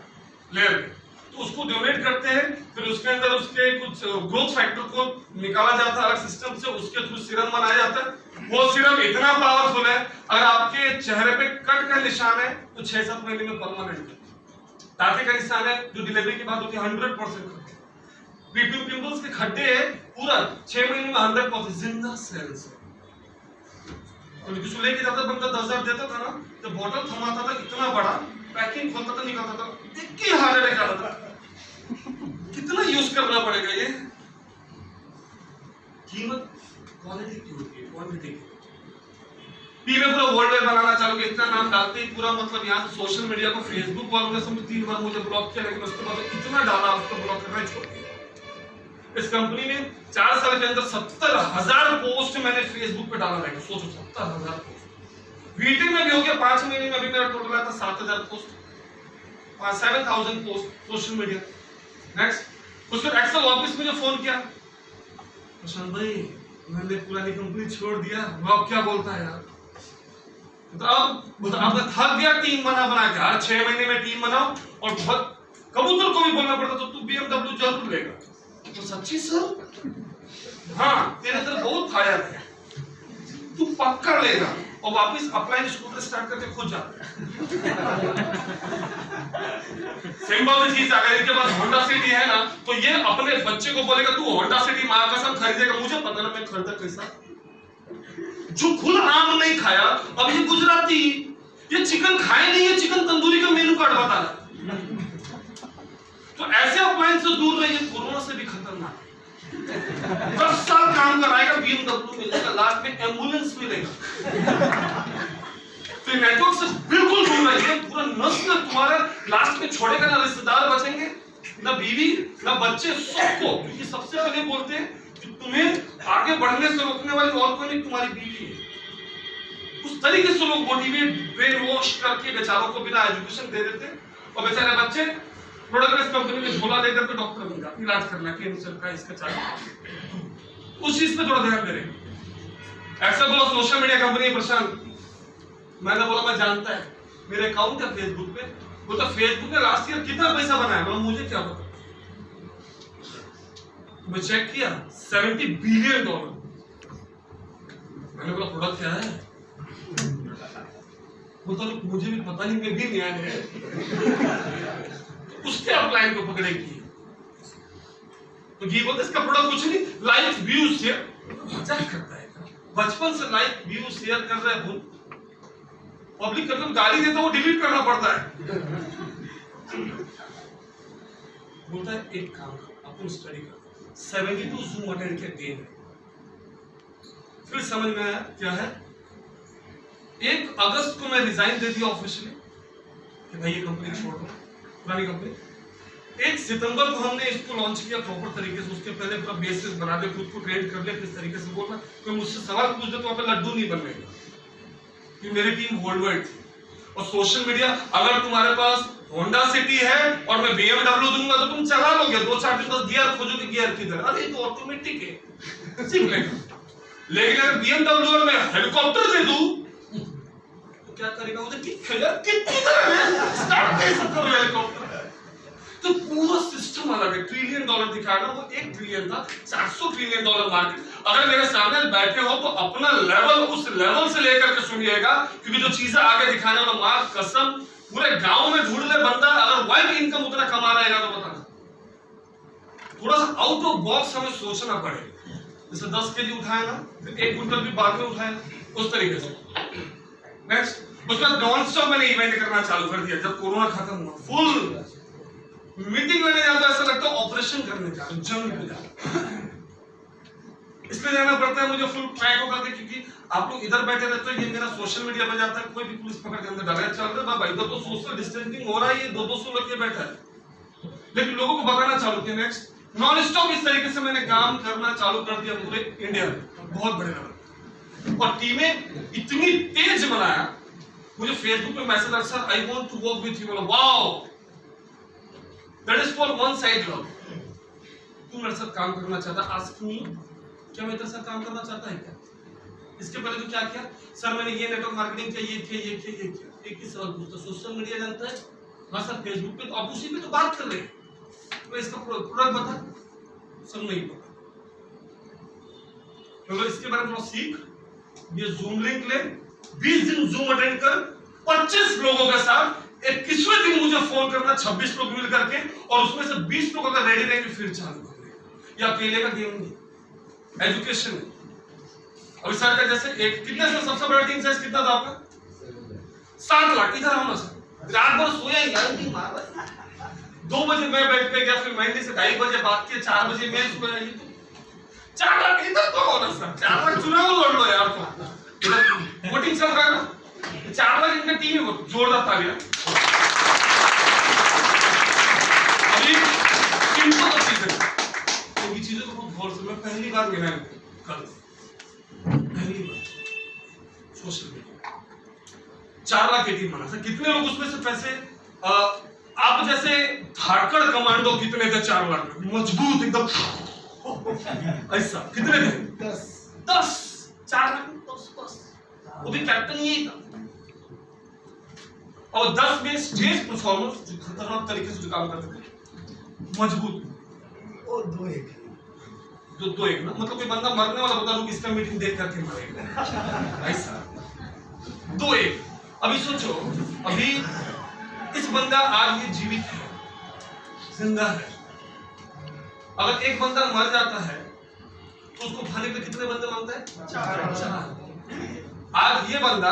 लेयर पे, तो उसको डोनेट करते हैं। फिर उसके अंदर उसके कुछ ग्रोथ फैक्टर को निकाला जाता है अलग सिस्टम से, उसके थ्रू सीरम बनाया जाता है। वो सीरम इतना पावरफुल है, अगर आपके चेहरे पे कट का निशान है तो 6-7 महीने में परमानेंट, टाटे का निशान है जो डिलीवरी के बाद होती है 100%, पिंपल्स के खड्डे है पूरा 6 महीने में 100% जिंदा सेल्स है। तो किसी लेके जाता बंदा 10,000 देता था ना, तो बोतल थमाता था इतना बड़ा, पैकिंग खोलता था निकालता था, 21,000 निकालता था। कितना यूज करना पड़ेगा ये? कीमत क्वालिटी की होती है, क्वांटिटी की। पीवे पूरा वर्ल्ड वाइड बनाना चालू किया, इतना नाम डालते ही पूरा मतलब यहाँ से सोशल मीडिया को, फेसबुक वालों ने समझ 3 बार मुझे ब्लॉक किया, लेकिन उसके बाद इतना डाला उसको ब्लॉक करना छोड़ दिया। इस कंपनी में 4 साल के अंदर 70,000 पोस्ट मैंने फेसबुक पे डाला है, सोचो 70,000 पोस्ट। वीटी में भी हो गया 5 महीने में, अभी मेरा टोटल आया था 7,000 post, 7,000 post social media. Next उसके एक्सेल ऑफिस में जो फोन किया, प्रशांत भाई मैंने पुरानी कंपनी छोड़ दिया, वो अब क्या बोलता है यार? तो अब थक गया टीम बना के, हर 6 महीने में टीम बनाओ, और बहुत कबूतर को भी बोलना पड़ता तो तू BMW जरूर लेगा। तो सच्ची सर? हाँ, तेरे अंदर बहुत फायर है, तू पक्का लेगा। और वापस अपलाइन स्कूटर स्टार्ट करके खुद जाता है। सिंपल चीज, अगर इनके पास होंडा सिटी है ना, तो ये अपने बच्चे को बोलेगा तू होंडा सिटी मां कसम खरीदेगा। मुझे पता ना मैं खरीदा कैसा, जो खुद आम नहीं खाया। अब ये गुजराती ये चिकन खाए नहीं, ये चिकन तंदूरी का मेनू कार्ड बता रहा। तो ऐसे अपलाइन से दूर रहिए, कोरोना से भी खतरनाक। 10 साल काम कराएगा, BMW मिलेगा, लास्ट में एम्बुलेंस मिलेगा। तो नेटवर्क से बिल्कुल दूर रहिए, पूरा नस्ल तुम्हारा लास्ट में छोड़ेगा, ना रिश्तेदार बचेंगे, ना बीवी, ना बच्चे, सबको। क्योंकि सबसे पहले बोलते हैं कि तुम्हें आगे बढ़ने से रोकने वाली और कोई नहीं, तुम्हारी बीवी है। उस तरीके से लोग मोटिवेट ब्रेन वॉश करके बेचारों को बिना एजुकेशन दे देते, और बेचारे बच्चे प्रोडक्ट कंपनी में झोला लेकर के डॉक्टर बन जाते, इलाज करना कैंसर का, इसका चाहिए। उस चीज पे थोड़ा ध्यान दें। ऐसा बोला सोशल मीडिया कंपनी प्रशांत, मैंने बोला मैं जानता है, मेरे अकाउंट है फेसबुक पे, बोलता फेसबुक ने लास्ट ईयर कितना पैसा बनाया? मैं मुझे क्या पता। मैं चेक किया $70 बिलियन। मैंने बोला प्रोडक्ट क्या है? बोलता लोग मुझे भी पता नहीं, मैं भी नया है। तो उसके अपलाइन को पकड़ेगी। तो ये बोलते इसका प्रोडक्ट कुछ नहीं, लाइक व्यू शेयर। मजाक करता है, बचपन से लाइक व्यू शेयर कर रहे हैं। पब्लिक कभी गाली देता है, वो डिलीट करना पड़ता है। बोलता है एक काम अपन स्टडी कर, 72 जूम अटेंड के गेम। फिर समझ में आया क्या है। 1 अगस्त को मैं रिजाइन दे दिया ऑफिशियली कि भाई ये कंपनी छोड़ दो, पुरानी कंपनी। 1 सितंबर को हमने इसको लॉन्च किया प्रॉपर तरीके से। उसके पहले पूरा बेसिस बना दे, खुद को ट्रेन कर ले किस तरीके से बोलना। कोई मुझसे सवाल पूछ दे तो वहां पे लड्डू नहीं बनने का, क्योंकि मेरी टीम वर्ल्ड वाइड थी। और सोशल मीडिया, अगर तुम्हारे पास होंडा सिटी है और मैं BMW दूंगा तो तुम चला लोगे, 2-4 दिन बस गियर खोजोगे, गियर किधर, अरे तो ऑटोमेटिक है, सिंपल है। लेकिन अगर BMW और मैं हेलीकॉप्टर दे दूं तो क्या करेगा? मुझे कितनी तरह है स्टार्ट कर सकता हूं हेलीकॉप्टर। तो पूरा सिस्टम अलग है। $1 ट्रिलियन दिखा रहा, वो 1 ट्रिलियन था, $700 ट्रिलियन मार्केट। अगर मेरे सामने बैठे हो तो अपना लेवल उस लेवल से लेकर के सुनिएगा, क्योंकि जो चीजें आगे दिखाने वाला मां कसम पूरे गांव में ढूंढ ले बंदा, अगर वाइड इनकम उतना कमा रहेगा तो बताना। थोड़ा सा आउट ऑफ बॉक्स हमें सोचना पड़ेगा। जैसे 10 केजी उठाया ना, फिर 1 क्विंटल भी बाद में उठाया, उस तरीके से। नेक्स्ट, उसके बाद नॉन स्टॉप मैंने इवेंट करना चालू कर दिया। जब कोरोना खत्म हुआ, फुल मीटिंग लेने जाता ऐसा लगता है ऑपरेशन करने जा रहा हूं, जंग पे जा रहा हूं। इसलिए जाना पड़ता है मुझे फुल ट्रैक होकर के, क्योंकि आप लोग इधर बैठे रहते हो, ये मेरा सोशल मीडिया पे जाता है, कोई भी पुलिस पकड़ के अंदर डाला चल रहा है भाई, इधर तो सोशल डिस्टेंसिंग हो रहा है, ये 200 लोग के बैठा है, लेकिन लोगों को भगाना चालू किया। नेक्स्ट, नॉन स्टॉप इस तरीके से मैंने काम करना चालू कर दिया पूरे इंडिया में, बहुत बड़े लेवल। और टीमें इतनी तेज बनाया, मुझे फेसबुक पे मैसेज आया, sir I want to work with you. बोला wow, that is for one side love. तू मेरे साथ काम करना चाहता, आस्क मी, क्या मैं तेरे साथ काम करना चाहता है क्या? इसके पहले तो क्या किया, सर मैंने ये नेटवर्क मार्केटिंग किया, ये किया, ये किया, ये किया। एक ही सवाल पूछता, सोशल मीडिया जानता है? हाँ सर, फेसबुक पे, तो आप उसी पे तो बात कर रहे हैं, तो इसका प्रोडक्ट बता। सब नहीं पता, तो इसके बारे में सीख, ये जूम लिंक ले, 20 दिन जूम अटेंड कर, 25 लोगों के साथ। 21वें दिन मुझे फोन करना, 26 लोग मिल करके, और उसमें से 20 लोग अगर रेडी रहेंगे फिर चालू करेंगे। या अकेले का गेम नहीं, एजुकेशन है। अभी सर का जैसे एक कितने से सबसे बड़ा टीम साइज कितना था आपका? 7 लाख। इधर आओ ना सर, रात भर सोया ही यार, नहीं मार रहा। 2 बजे मैं बैठ के गया, फिर महीने से 2:30 बजे बात किया, 4 बजे मैं सोया। ये तो 4 लाख इधर तो हो ना सर, 4 लाख चुनाव लड़ लो यार। तो इधर वोटिंग चल रहा है ना, 4 लाख इनका टीम है, जोरदार तालियां। अभी सिंपल चीज है, तो ये चीजों को बहुत गौर से, मैं पहली बार मिला कल, पहली बार सोशल मीडिया 4 लाख की टीम बना। सर कितने लोग उसमें से पैसे, आप जैसे धाकड़ कमांडो कितने थे 4 लाख में, मजबूत एकदम ऐसा, कितने थे? 10। 4 लाख में 10, वो भी कैप्टन यही था। और 10 में स्टेज परफॉर्मेंस जो खतरनाक तरीके से जो काम करते थे, मजबूत। और 2-1 ना, मतलब कोई बंदा मरने वाला बता दूं किसका मीटिंग देख करके मरेगा, ऐसा 2-1। अभी सोचो, अभी इस बंदा आज ये जीवित है, जिंदा है। अगर एक बंदा मर जाता है तो उसको खाने पे कितने बंदे मांगता है? 4। आज ये बंदा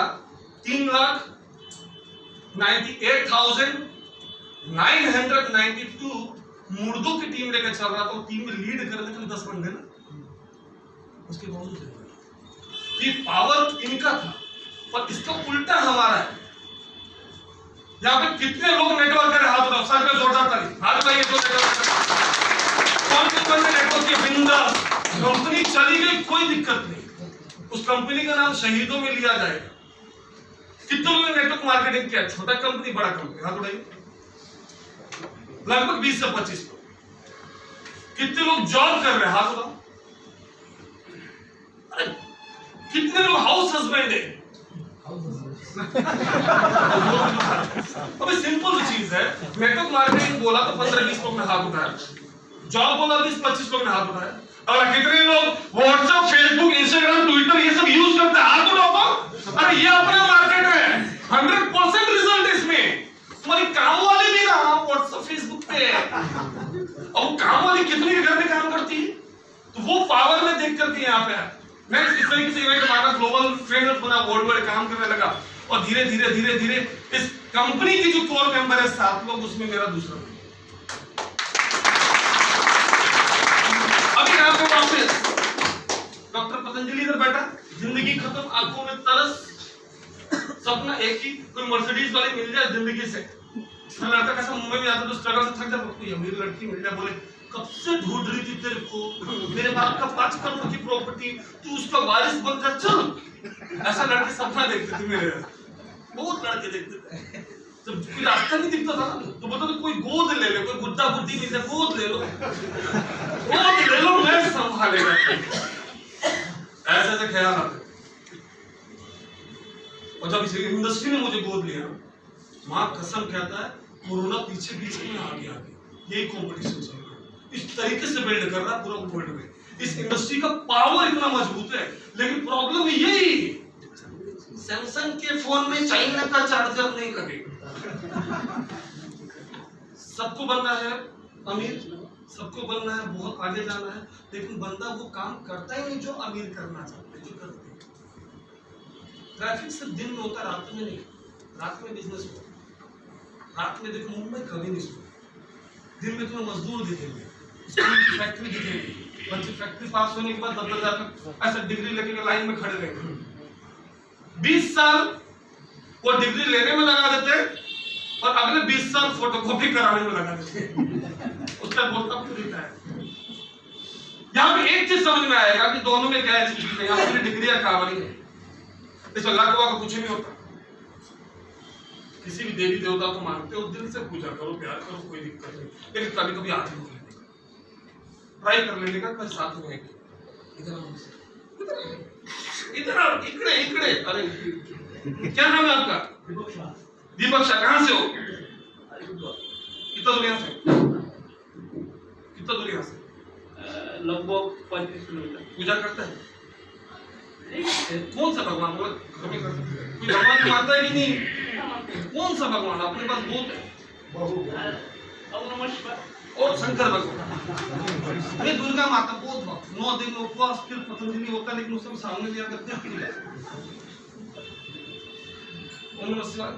3,98,992 मुर्दों की टीम लेकर चल रहा था। टीम में लीड करने के लिए 10 बंदे ना, उसके बावजूद ये पावर इनका था, पर इसका उल्टा हमारा है। यहाँ पे कितने लोग नेटवर्क कर हाथ उठाओ, सर पे जोरदार ताली, हाथ उठाइए जो नेटवर्क के बिंदास। कंपनी चली गई, कोई दिक्कत नहीं, उस कंपनी का नाम शहीदों में लिया जाएगा। कितने लोगों ने नेटवर्क मार्केटिंग किया, छोटा कंपनी बड़ा कंपनी, हाथ उठाइए। लगभग 20 से 25 लोग। कितने लोग जॉब कर रहे हैं, हाथ उठाओ। अरे कितने लोग हाउस हस्बैंड है? अबे सिंपल चीज है, नेटवर्क मार्केटिंग बोला तो 15-20 लोग ने हाथ उठाया, जॉब बोला 20-25 लोग ने हाथ उठाया। अगर कितने लोग व्हाट्सएप, फेसबुक, इंस्टाग्राम, ट्विटर ये सब यूज करते हैं, हाथ उठाओ। अरे ये अपना मार्केट है, 100% रिजल्ट इसमें। तुम्हारी काम वाली भी ना व्हाट्सएप, फेसबुक पे है, और काम वाली कितनी के घर में काम करती है, तो वो पावर में देख करके यहाँ पे है। मैं इस तरीके से इवेंट हमारा ग्लोबल ट्रेनर बना, वर्ल्ड वाइड काम करने लगा, और धीरे धीरे धीरे धीरे इस कंपनी की जो कोर मेंबर है 7 लोग, उसमें मेरा दूसरा। अभी यहाँ पे वापस डॉक्टर पतंजलि इधर बैठा, जिंदगी खत्म, आंखों में तरस, सपना एक ही, कोई मर्सिडीज वाली मिल जाए जिंदगी से। लड़का कैसा मुंबई में आता तो स्ट्रगल से थक जाता, कोई अमीर लड़की मिल जाए, बोले कब से ढूंढ रही थी तेरे को, मेरे बाप का 5 करोड़ की प्रॉपर्टी, तू उसका वारिस बन जा, चल। ऐसा लड़के सपना देखते थे मेरे, बहुत लड़के देखते थे। जब कोई रास्ता नहीं दिखता था तो बोलते थे कोई गोद ले ले, कोई गुड्डा गुड्डी मिल जाए, गोद ले लो, गोद ले लो, मैं संभालेगा। ऐसे ऐसे ख्याल आते। और जब इस इंडस्ट्री ने मुझे गोद लिया, माँ कसम कहता है, कोरोना पीछे पीछे में आगे आगे यही कंपटीशन चल रहा है, इस तरीके से बिल्ड कर रहा है पूरा वर्ल्ड में। इस इंडस्ट्री का पावर इतना मजबूत है, लेकिन प्रॉब्लम यही, सैमसंग के फोन में चाइना का चार्जर नहीं लगेगा। सबको बनना है अमीर, सबको बनना है, बहुत आगे जाना है, लेकिन बंदा वो काम करता ही नहीं जो अमीर करना चाहते हैं, जो करते हैं। ट्रैफिक सिर्फ दिन में होता है, रात में नहीं। रात में बिजनेस होता है, रात में देखो मुंबई कभी नहीं सुना, दिन में तुम्हें मजदूर दिखेंगे, स्कूल की फैक्ट्री दिखेगी, बच्चे फैक्ट्री पास होने के बाद 10,000 ऐसा डिग्री लेके लाइन में खड़े रहेंगे। 20 साल वो डिग्री लेने में लगा देते और अगले 20 साल फोटोकॉपी कराने में लगा देते। उसका बहुत तरीका है। यहाँ पे एक चीज समझ में आएगा कि दोनों में क्या चीज है, यहाँ पे डिग्रियां कावड़ी है, इसमें लाख का कुछ नहीं होता। किसी भी देवी देवता को मानते हो, दिल से पूजा करो, प्यार करो, कोई दिक्कत नहीं, लेकिन कभी कभी आदमी को लेने का ट्राई कर लेने का, साथ में इधर इकड़े इकड़े। अरे क्या नाम है आपका? दीपक शाह। कहाँ से हो? कितना दूर यहाँ से? कितना दूर यहाँ से? लगभग 35 किलोमीटर। पूजा करता है? कौन सा भगवान? कोई भगवान मानता है कि नहीं? कौन सा भगवान? अपने पास बहुत है, और शंकर भगवान, अरे दुर्गा माता, बहुत भक्त, 9 दिन उपवास, फिर पतंजलि होता है, लेकिन उसको सामने लिया करते हैं। ओम नमः शिवाय।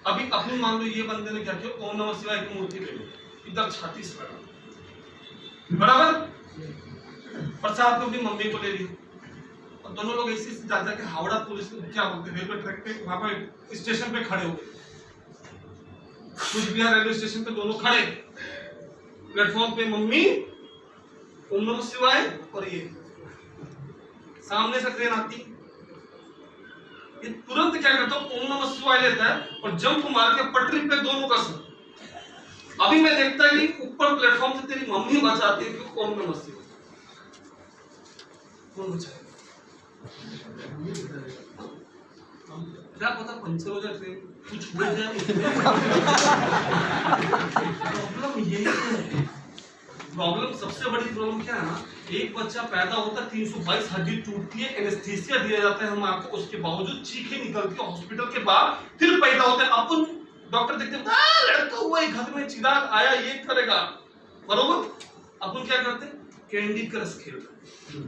अभी अपनी मान लो ये बंदे ने क्या किया, ओम नमः शिवाय की मूर्ति ले लो, इधर छाती से लगा, बराबर। प्रसाद को अपनी मम्मी को ले ली, और दोनों लोग ऐसे जाकर के हावड़ा पुलिस क्या बोलते हैं, रेलवे ट्रैक पे, वहां पर स्टेशन पे खड़े हो गए। कुछ बिहार रेलवे स्टेशन पे दोनों खड़े, प्लेटफॉर्म पे मम्मी ओम नमः शिवाय, और ये सामने से ट्रेन आती, ये तुरंत क्या करता है, ओम नमः शिवाय लेता है और जंप मार के पटरी पे दोनों का सर। अभी मैं देखता है कि ऊपर प्लेटफॉर्म से तेरी मम्मी बचाती है कि ओम नमः शिवाय, कौन बचाएगा? क्या पता पंचर हो जाए ट्रेन, कुछ हो जाए। प्रॉब्लम यही है। प्रॉब्लम सबसे बड़ी प्रॉब्लम क्या है ना, एक बच्चा पैदा होता है, 322 हड्डी टूटती है, एनेस्थीसिया दिया जाता है हम आपको, उसके बावजूद चीखें निकलती है, हॉस्पिटल के बाद फिर पैदा होता है। अपन डॉक्टर देखते हैं लड़का हुआ है, घर में चिराग आया, ये करेगा, बरोबर। अपन क्या करते हैं, कैंडी क्रश खेलते हैं,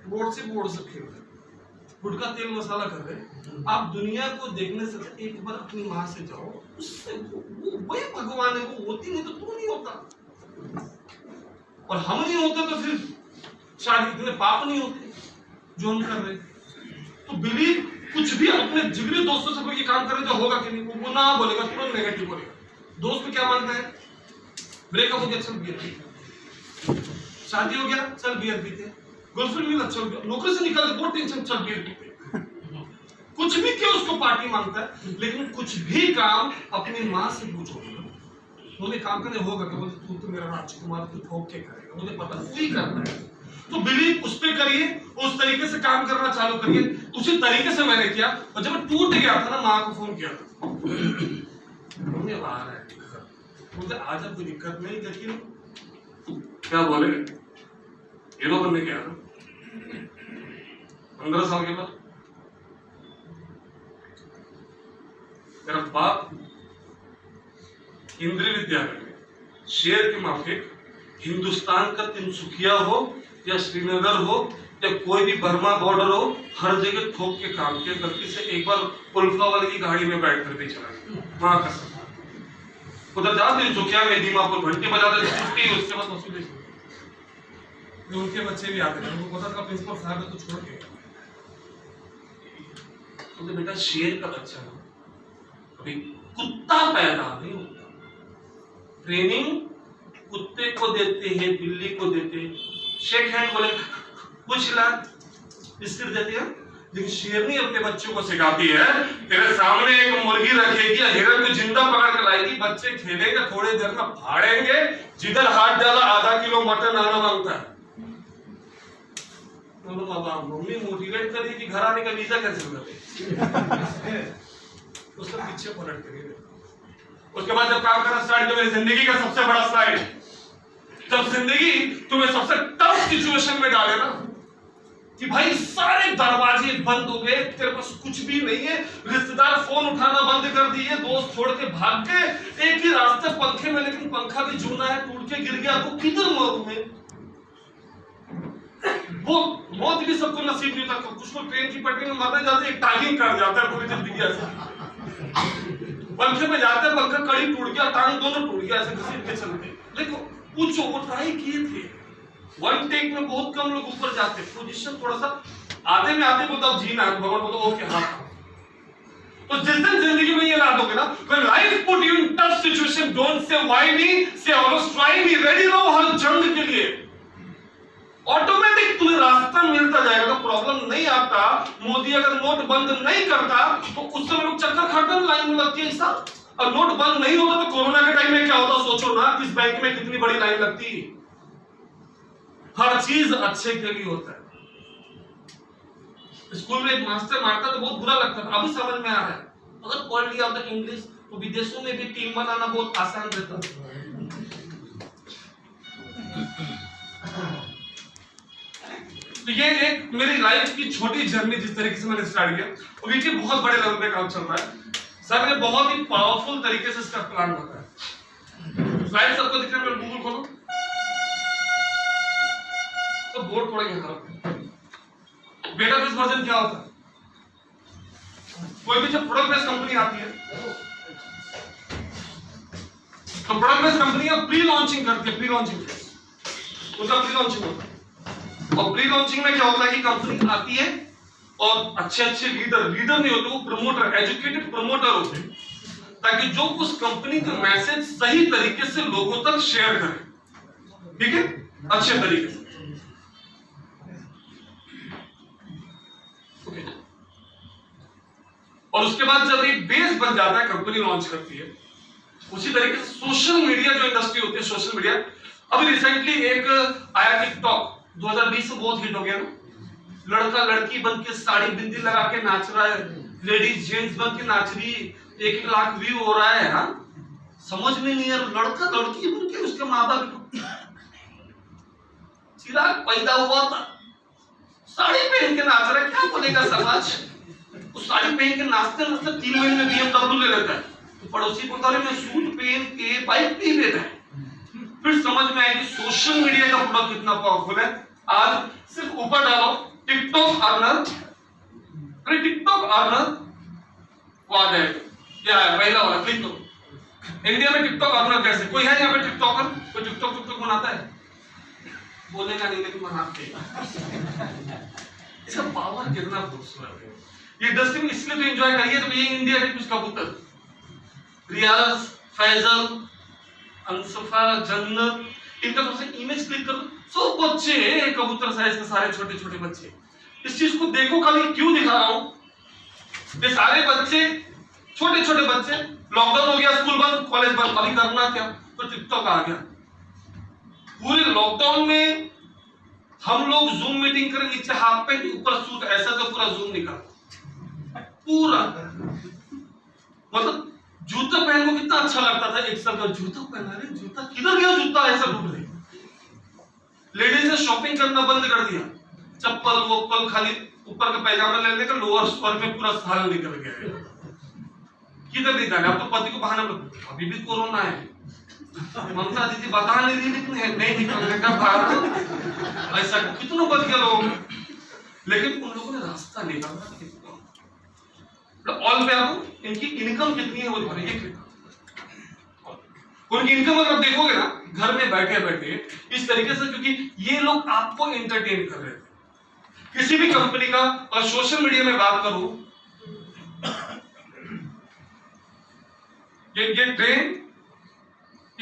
बोर्ड से खेलते हैं, गुटखा तेल मसाला कर रहे। आप दुनिया को देखने से एक बार अपनी माँ से जाओ, उससे वो वही भगवान है, वो होती नहीं तो तू नहीं होता, और हम नहीं होते तो फिर शायद इतने पाप नहीं होते जो हम कर रहे। तो बिलीव, कुछ भी अपने जिगरी दोस्तों से कोई काम करे तो होगा कि नहीं, वो ना बोलेगा, तुरंत नेगेटिव बोलेगा। दोस्त में क्या मानता है, ब्रेकअप हो गया चल बियर पीते, शादी हो गया चल बियर पीते, गर्लफ्रेंड मिला चल बियर, नौकरी से निकल बहुत टेंशन चल बियर पीते। कुछ भी क्यों उसको पार्टी मांगता है, लेकिन कुछ भी काम अपनी माँ से पूछो, मुझे काम करने होगा कि बोलते तू तो मेरा राजकुमार, तू ठोक के करेगा, मुझे पता तू ही करना है। तो बिलीव उस पे करिए, उस तरीके से काम करना चालू करिए। उसी तरीके से मैंने किया, और जब टूट गया था ना, माँ को फोन किया था, मुझे आ रहा है, मुझे आज कोई दिक्कत नहीं, लेकिन क्या बोले हीरो बनने गया ना 15 साल के बाद। मेरा बाप इंद्रिय विद्या करके शेर के माफिक हिंदुस्तान का तिनसुकिया हो या श्रीनगर हो या कोई भी बर्मा बॉर्डर हो, हर जगह थोक के काम किया। गलती से एक बार उल्फा वाले की गाड़ी में बैठ कर भी चला वहां का उधर जा तिनसुकिया में दीमापुर घंटे बजाते छुट्टी, उसके बाद वसूली। उनके बच्चे भी आते थे, उनको पता था प्रिंसिपल साहब ने तो छोड़ के तो बेटा शेर का बच्चा ना अभी कुत्ता पैदा नहीं होता। ट्रेनिंग कुत्ते को देते हैं, बिल्ली को देते हैं, शेक हैंड बोले कुछ लाख बिस्किट देते हैं, लेकिन शेरनी अपने बच्चों को सिखाती है तेरे सामने एक मुर्गी रखेगी या हिरन को जिंदा पकड़ कर लाएगी, बच्चे खेलेंगे, थोड़ी देर में फाड़ेंगे, जिधर हाथ डाला आधा किलो मटन आना मांगता है। मम्मी मोटिवेट करिए कि घर आने का वीजा कैसे मिले उसका पीछे पलट करिए। उसके बाद जब काम करना स्टार्ट किया, मेरी जिंदगी का सबसे बड़ा स्लाइड, जब जिंदगी तुम्हें सबसे टफ सिचुएशन में डाले ना कि भाई सारे दरवाजे बंद हो गए, तेरे पास कुछ भी नहीं है, रिश्तेदार फोन उठाना बंद कर दिए, दोस्त छोड़ के भाग गए, एक ही रास्ते पंखे में, लेकिन पंखा भी जूना है, टूट के गिर गया तो किधर मरूं मैं? वो मौत भी सबको नसीब नहीं होता। कुछ लोग ट्रेन की पटरी में मरने जाते हैं, टांग कर जाता है पूरी जिंदगी ऐसे। पंखे में जाते हैं, पंखा कड़ी टूट गया, टांग दोनों टूट गया, ऐसे घसीट के चलते। देखो कुछ वो ट्राई किए थे, वन टेक में बहुत कम लोग ऊपर जाते, पोजीशन थोड़ा सा आधे में आते बोलता जीना है, भगवान बोलता ओके हाँ। तो जिस दिन जिंदगी में ये ला दोगे ना, when life put you in tough situation, don't say why me, say always try me, ready रहो हर जंग के लिए। ऑटोमेटिक तुम्हें रास्ता मिलता जाएगा। प्रॉब्लम नहीं आता, मोदी अगर नोट बंद नहीं करता तो उस समय लोग चक्कर खाकर लाइन में लगती है ऐसा, और नोट बंद नहीं होता तो कोरोना के टाइम में क्या होता सोचो ना, किस बैंक में कितनी बड़ी लाइन लगती। हर चीज अच्छे के लिए होता है। स्कूल में एक मास्टर मारता तो बहुत बुरा लगता था, अभी समझ में आ रहा है अगर पढ़ लिया होता इंग्लिश तो विदेशों में भी टीम बनाना बहुत आसान रहता। तो ये एक मेरी लाइफ की छोटी जर्नी जिस तरीके से मैंने स्टार्ट किया, और ये बहुत बड़े लेवल पे काम चल रहा है। सर ने बहुत ही पावरफुल तरीके से इसका प्लान बताया। स्लाइड सबको दिख रहा है, गूगल खोलो तो बोर्ड थोड़ा यहाँ रखो। बेटा बेस वर्जन क्या होता है? कोई भी जब प्रोडक्ट बेस्ड कंपनी आती है तो product based company pre launching करती है, प्री लॉन्चिंग उसका प्री लॉन्चिंग होता है। और प्री लॉन्चिंग में क्या होता है कि कंपनी आती है और अच्छे अच्छे लीडर नहीं होते, वो प्रमोटर, एजुकेटेड प्रमोटर होते हैं, ताकि जो उस कंपनी का मैसेज सही तरीके से लोगों तक शेयर करें, ठीक है, अच्छे तरीके से। और उसके बाद जब एक बेस बन जाता है, कंपनी लॉन्च करती है, उसी तरीके से सोशल मीडिया जो इंडस्ट्री होती है, सोशल मीडिया, अभी रिसेंटली एक आया टिकटॉक 2020 में बहुत हिट हो गया ना, लड़का लड़की बन के साड़ी बिंदी लगा के नाच रहा है, लेडीज जेंट्स बन के नाच रही, 1 लाख व्यू हो रहा है। हाँ, समझ में नहीं है, लड़का लड़की बन के उसके माँ बाप चिराग पैदा हुआ था, साड़ी पहन के नाच रहा है, क्या बोलेगा समाज? उस साड़ी पहन के नाचते नाचते 3 महीने में BMW ले लेता है, तो पड़ोसी बोलता है मैं सूट पहन के बाइक भी लेता है। फिर समझ में आया कि सोशल मीडिया का प्रोडक्ट कितना पावरफुल है। आज सिर्फ ऊपर डालो टिकटॉक अर्नर, अरे टिकटॉक अर्नर वो आ जाएगा, क्या है पहला वाला, क्लिक करो। इंडिया में टिकटॉक अर्नर कैसे? कोई है यहाँ पे टिकटॉकर? कोई टिकटॉक बनाता है? बोलेगा नहीं लेकिन बनाते हैं। इसका पावर कितना खूबसूरत है। ये इंडस्ट्री में इसलिए तो एंजॉय करिए, तो ये इंडिया के कुछ कबूतर, रियाज, फैजल, अंसफा, जन्नत, इनका सबसे इमेज क्लिक करो, सब बच्चे कबूतर साइज के, सारे छोटे छोटे बच्चे। इस चीज को देखो, खाली क्यों दिखा रहा हूं? ये सारे बच्चे, छोटे छोटे बच्चे, लॉकडाउन हो गया, स्कूल बंद, कॉलेज बंद, अभी करना क्या? तो टिकटॉक आ गया। पूरे लॉकडाउन में हम लोग जूम मीटिंग करें, नीचे हाफ पैंट ऊपर सूट, ऐसा तो पूरा जूम निकाल, पूरा मतलब जूता पहन को कितना अच्छा लगता था। एक साल का जूता पहना रहे, जूता किधर गया? जूता ऐसा ढूंढ रहे, लेडीज ने शॉपिंग करना बंद कर दिया, चप्पल वोप्पल खाली ऊपर का पैजामा ले लेकर लोअर स्वर में पूरा साल निकल गया। किधर नहीं जाने, अब तो पति को बहाना अभी भी कोरोना है, ममता दीदी बता नहीं रही लेकिन नहीं निकलने का बाहर, ऐसा कितनों बच गया लोगों में। लेकिन उन लोगों ने रास्ता निकाला। ऑल पे आपको इनकी इनकम कितनी है वो दिखाएंगे। उनकी इनकम अगर देखोगे ना घर में बैठे बैठे इस तरीके से, क्योंकि ये लोग आपको एंटरटेन कर रहे थे। किसी भी कंपनी का और सोशल मीडिया में बात करूं, ये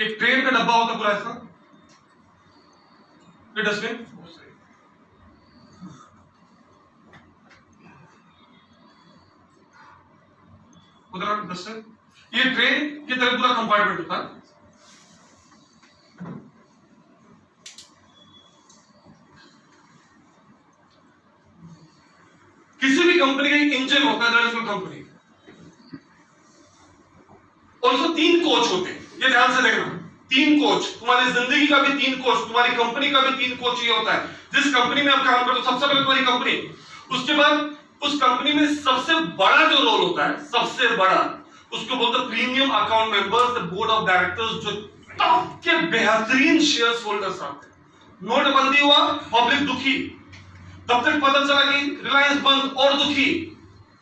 ट्रेन का डब्बा होता पूरा ऐसा, ये डस्टबिन, उधर डस्टबिन, ये ट्रेन की तरह पूरा कंपार्टमेंट होता है। किसी भी कंपनी का एक इंजन होता है, दैट इज कंपनी। और उसमें 3 कोच होते हैं, ये ध्यान से देखना। 3 कोच, तुम्हारी जिंदगी का भी 3 कोच, तुम्हारी कंपनी का भी 3 कोच ये होता है। जिस कंपनी में आप काम करते हो, सबसे पहले तुम्हारी कंपनी, उसके बाद उस कंपनी में सबसे बड़ा जो रोल होता है, सबसे बड़ा, उसको बोलते हैं premium account members, the board of directors, जो टॉप के बेहतरीन शेयर होल्डर्स आते हैं। नोटबंदी हुआ, पब्लिक दुखी, तब तक पता चला कि रिलायंस बंद और दुखी,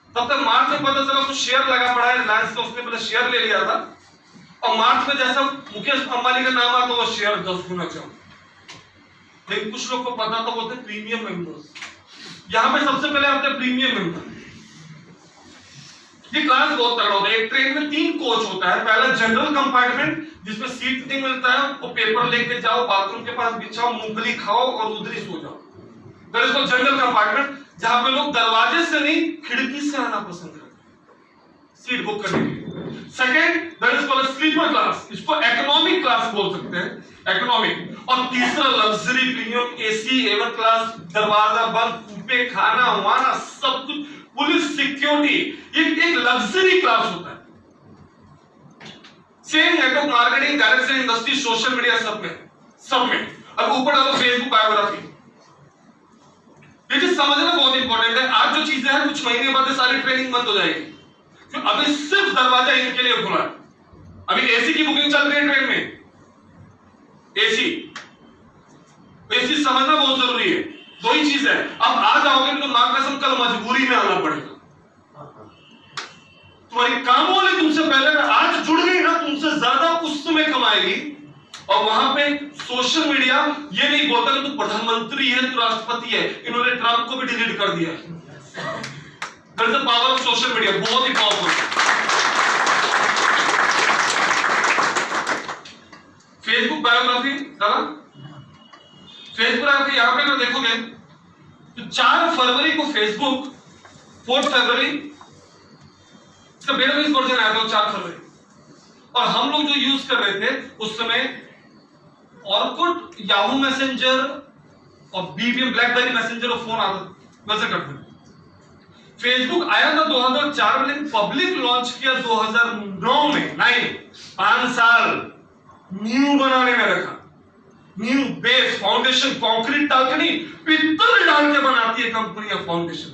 तब तक मार्च में पता चला तो शेयर लगा पड़ा है रिलायंस का, उसने पहले शेयर ले लिया था, और मार्च में जैसा मुकेश अंबानी का नाम आता तो वो शेयर 10 गुना चढ़ा। लेकिन कुछ लोग को पता था, बोलते प्रीमियम मेंबर्स। यहां पे सबसे पहले आते हैं प्रीमियम मेंबर। ये क्लास बहुत तगड़ा होता है। एक ट्रेन में 3 कोच होता है। पहला जनरल कंपार्टमेंट, जिसमें सीट नहीं मिलता है, वो पेपर लेके जाओ, बाथरूम के पास बिछाओ, मूंगफली खाओ और उधर ही सो जाओ। That is called general compartment, जहां पे लोग दरवाजे से नहीं खिड़की से आना पसंद करते हैं सीट बुक करने के लिए। Second, that is called sleeper class, इसको इकोनॉमिक क्लास बोल सकते हैं, इकोनॉमिक। और तीसरा luxury premium, AC ever class, दरवाजा बंद, कूपे, खाना वाना सब कुछ, पुलिस, सिक्योरिटी, ये एक लग्जरी क्लास होता है। Same network marketing, direct industry, social media, सब में। अब ऊपर डालो फेसबुक बायोग्राफी। ये चीज समझना बहुत इंपॉर्टेंट है। आज जो चीजें हैं, कुछ महीने बाद सारी ट्रेनिंग बंद हो जाएगी, तो अभी सिर्फ दरवाजा इनके लिए खुला है। अभी एसी की बुकिंग चल रही है ट्रेन में, एसी समझना बहुत जरूरी है। 2 ही चीज है, अब आ जाओगे तो मां कसम कल मजबूरी में आना पड़ेगा। तुम्हारी काम वाले तुमसे पहले आज जुड़ गई ना, तुमसे ज्यादा उस समय कमाएगी। और वहां पे सोशल मीडिया ये नहीं बोलता कि तू प्रधानमंत्री है, तू राष्ट्रपति है। इन्होंने ट्रंप को भी डिलीट कर दिया। That is the power of social media, बहुत ही पावरफुल। फेसबुक बायोग्राफी डाला, फेसबुक बायोग्राफी यहां पे अगर देखोगे तो 4 फरवरी को फेसबुक, 4 फरवरी इसका डेटाबेस वर्जन आया था 4 फरवरी। और हम लोग जो यूज कर रहे थे उस समय ऑर्कुट, याहू मैसेंजर और बीबीएम, ब्लैकबेरी मैसेंजर और फोन आता वैसे करते थे। फेसबुक आया था 2004 में, लेकिन पब्लिक लॉन्च किया 2009 में। 5 साल न्यू बनाने में रखा, न्यू बेस, फाउंडेशन, कंक्रीट डाल के नहीं, पित्तल डाल के बनाती है कंपनियां फाउंडेशन।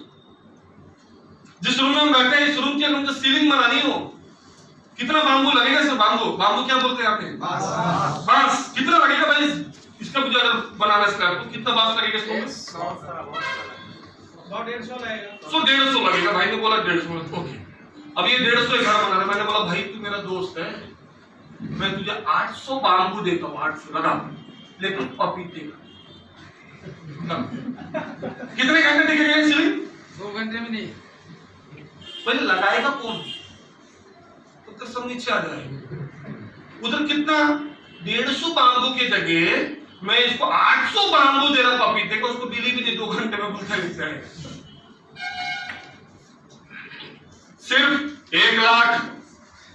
जिस रूम में हम बैठे हैं, इस रूम की अगर मुझे सीलिंग बनानी हो, कितना बांबू लगेगा? सर बांबू क्या बोलते हैं आपके? बांस। कितना लगेगा भाई इसका? मुझे अगर बनाना स्लैब तो कितना बांस लगेगा इसको? 150 लगेगा। भाई ने बोला 150। ओके, अब ये 150 घर बना रहा। मैंने बोला भाई तू मेरा दोस्त है, मैं तुझे 800 बांबू देता हूँ, 800 लगा, लेकिन पपीते का कितने घंटे टिकेगा सीलिंग? 2 घंटे में नहीं। पहले लगाएगा कौन? तो सब नीचे आ जाएगा। उधर कितना 150 बांबू की जगह मैं इसको 800 बांबू दे रहा पपीते को, उसको बिली भी नहीं, 2 घंटे में बोलता नीचे आएगा। सिर्फ 1 लाख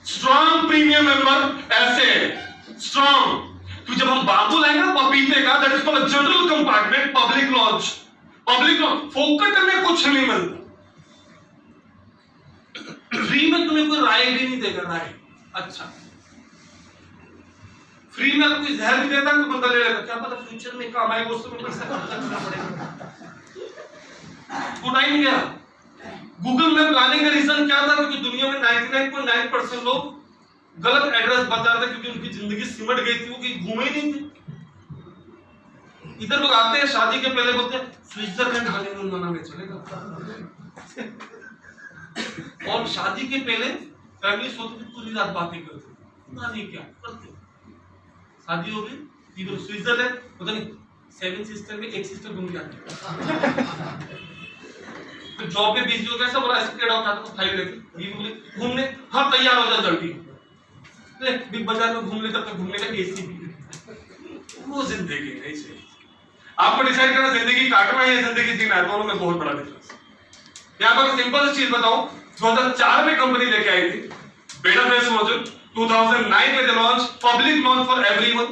स्ट्रॉन्ग प्रीमियम मेंबर, ऐसे स्ट्रॉन्ग। तो जब हम बांबू लाएंगे ना पपीते का, that is called general compartment, public launch. फोकट में कुछ नहीं मिलता, फ्री में तुम्हें कोई राय भी नहीं देगा। राय अच्छा, फ्री में अगर कोई जहर भी देता है तो बंदा ले लेगा, क्या पता फ्यूचर में काम आएगा, उससे में पैसा खर्च करना पड़ेगा। वो टाइम गया। गूगल मैप लाने का रीजन क्या था? क्योंकि दुनिया में 99.9% लोग गलत एड्रेस बता रहे थे, क्योंकि उनकी जिंदगी सिमट गई थी, वो कहीं घूमे ही नहीं थे। इधर लोग आते हैं शादी के पहले बोलते हैं स्विट्जरलैंड हनीमून मनाने चलेगा, और शादी के पहले फैमिली सोचती थी पूरी रात बातें करते, पता नहीं क्या करते। शादी हो गई, इधर स्विट्जरलैंड, पता नहीं 7 सिस्टर में एक सिस्टर घूम जाती, तो जॉब पे बिजी हो गया, सब बोला स्टेट आउट आता तो फाइल लेके ये बोले घूमने, हाँ तैयार हो जा जल्दी, ले बिग बाजार में घूम ले, तब तक घूमने का एसी भी। वो जिंदगी नहीं चाहिए। आपको डिसाइड करना जिंदगी काटना है या जिंदगी जीना है, दोनों में बहुत बड़ा डिफरेंस। यहाँ पर सिंपल सी चीज बताऊं, 2004 में कंपनी लेके आई थी बेटा फेस वर्जन, 2009 में launch, public launch for everyone,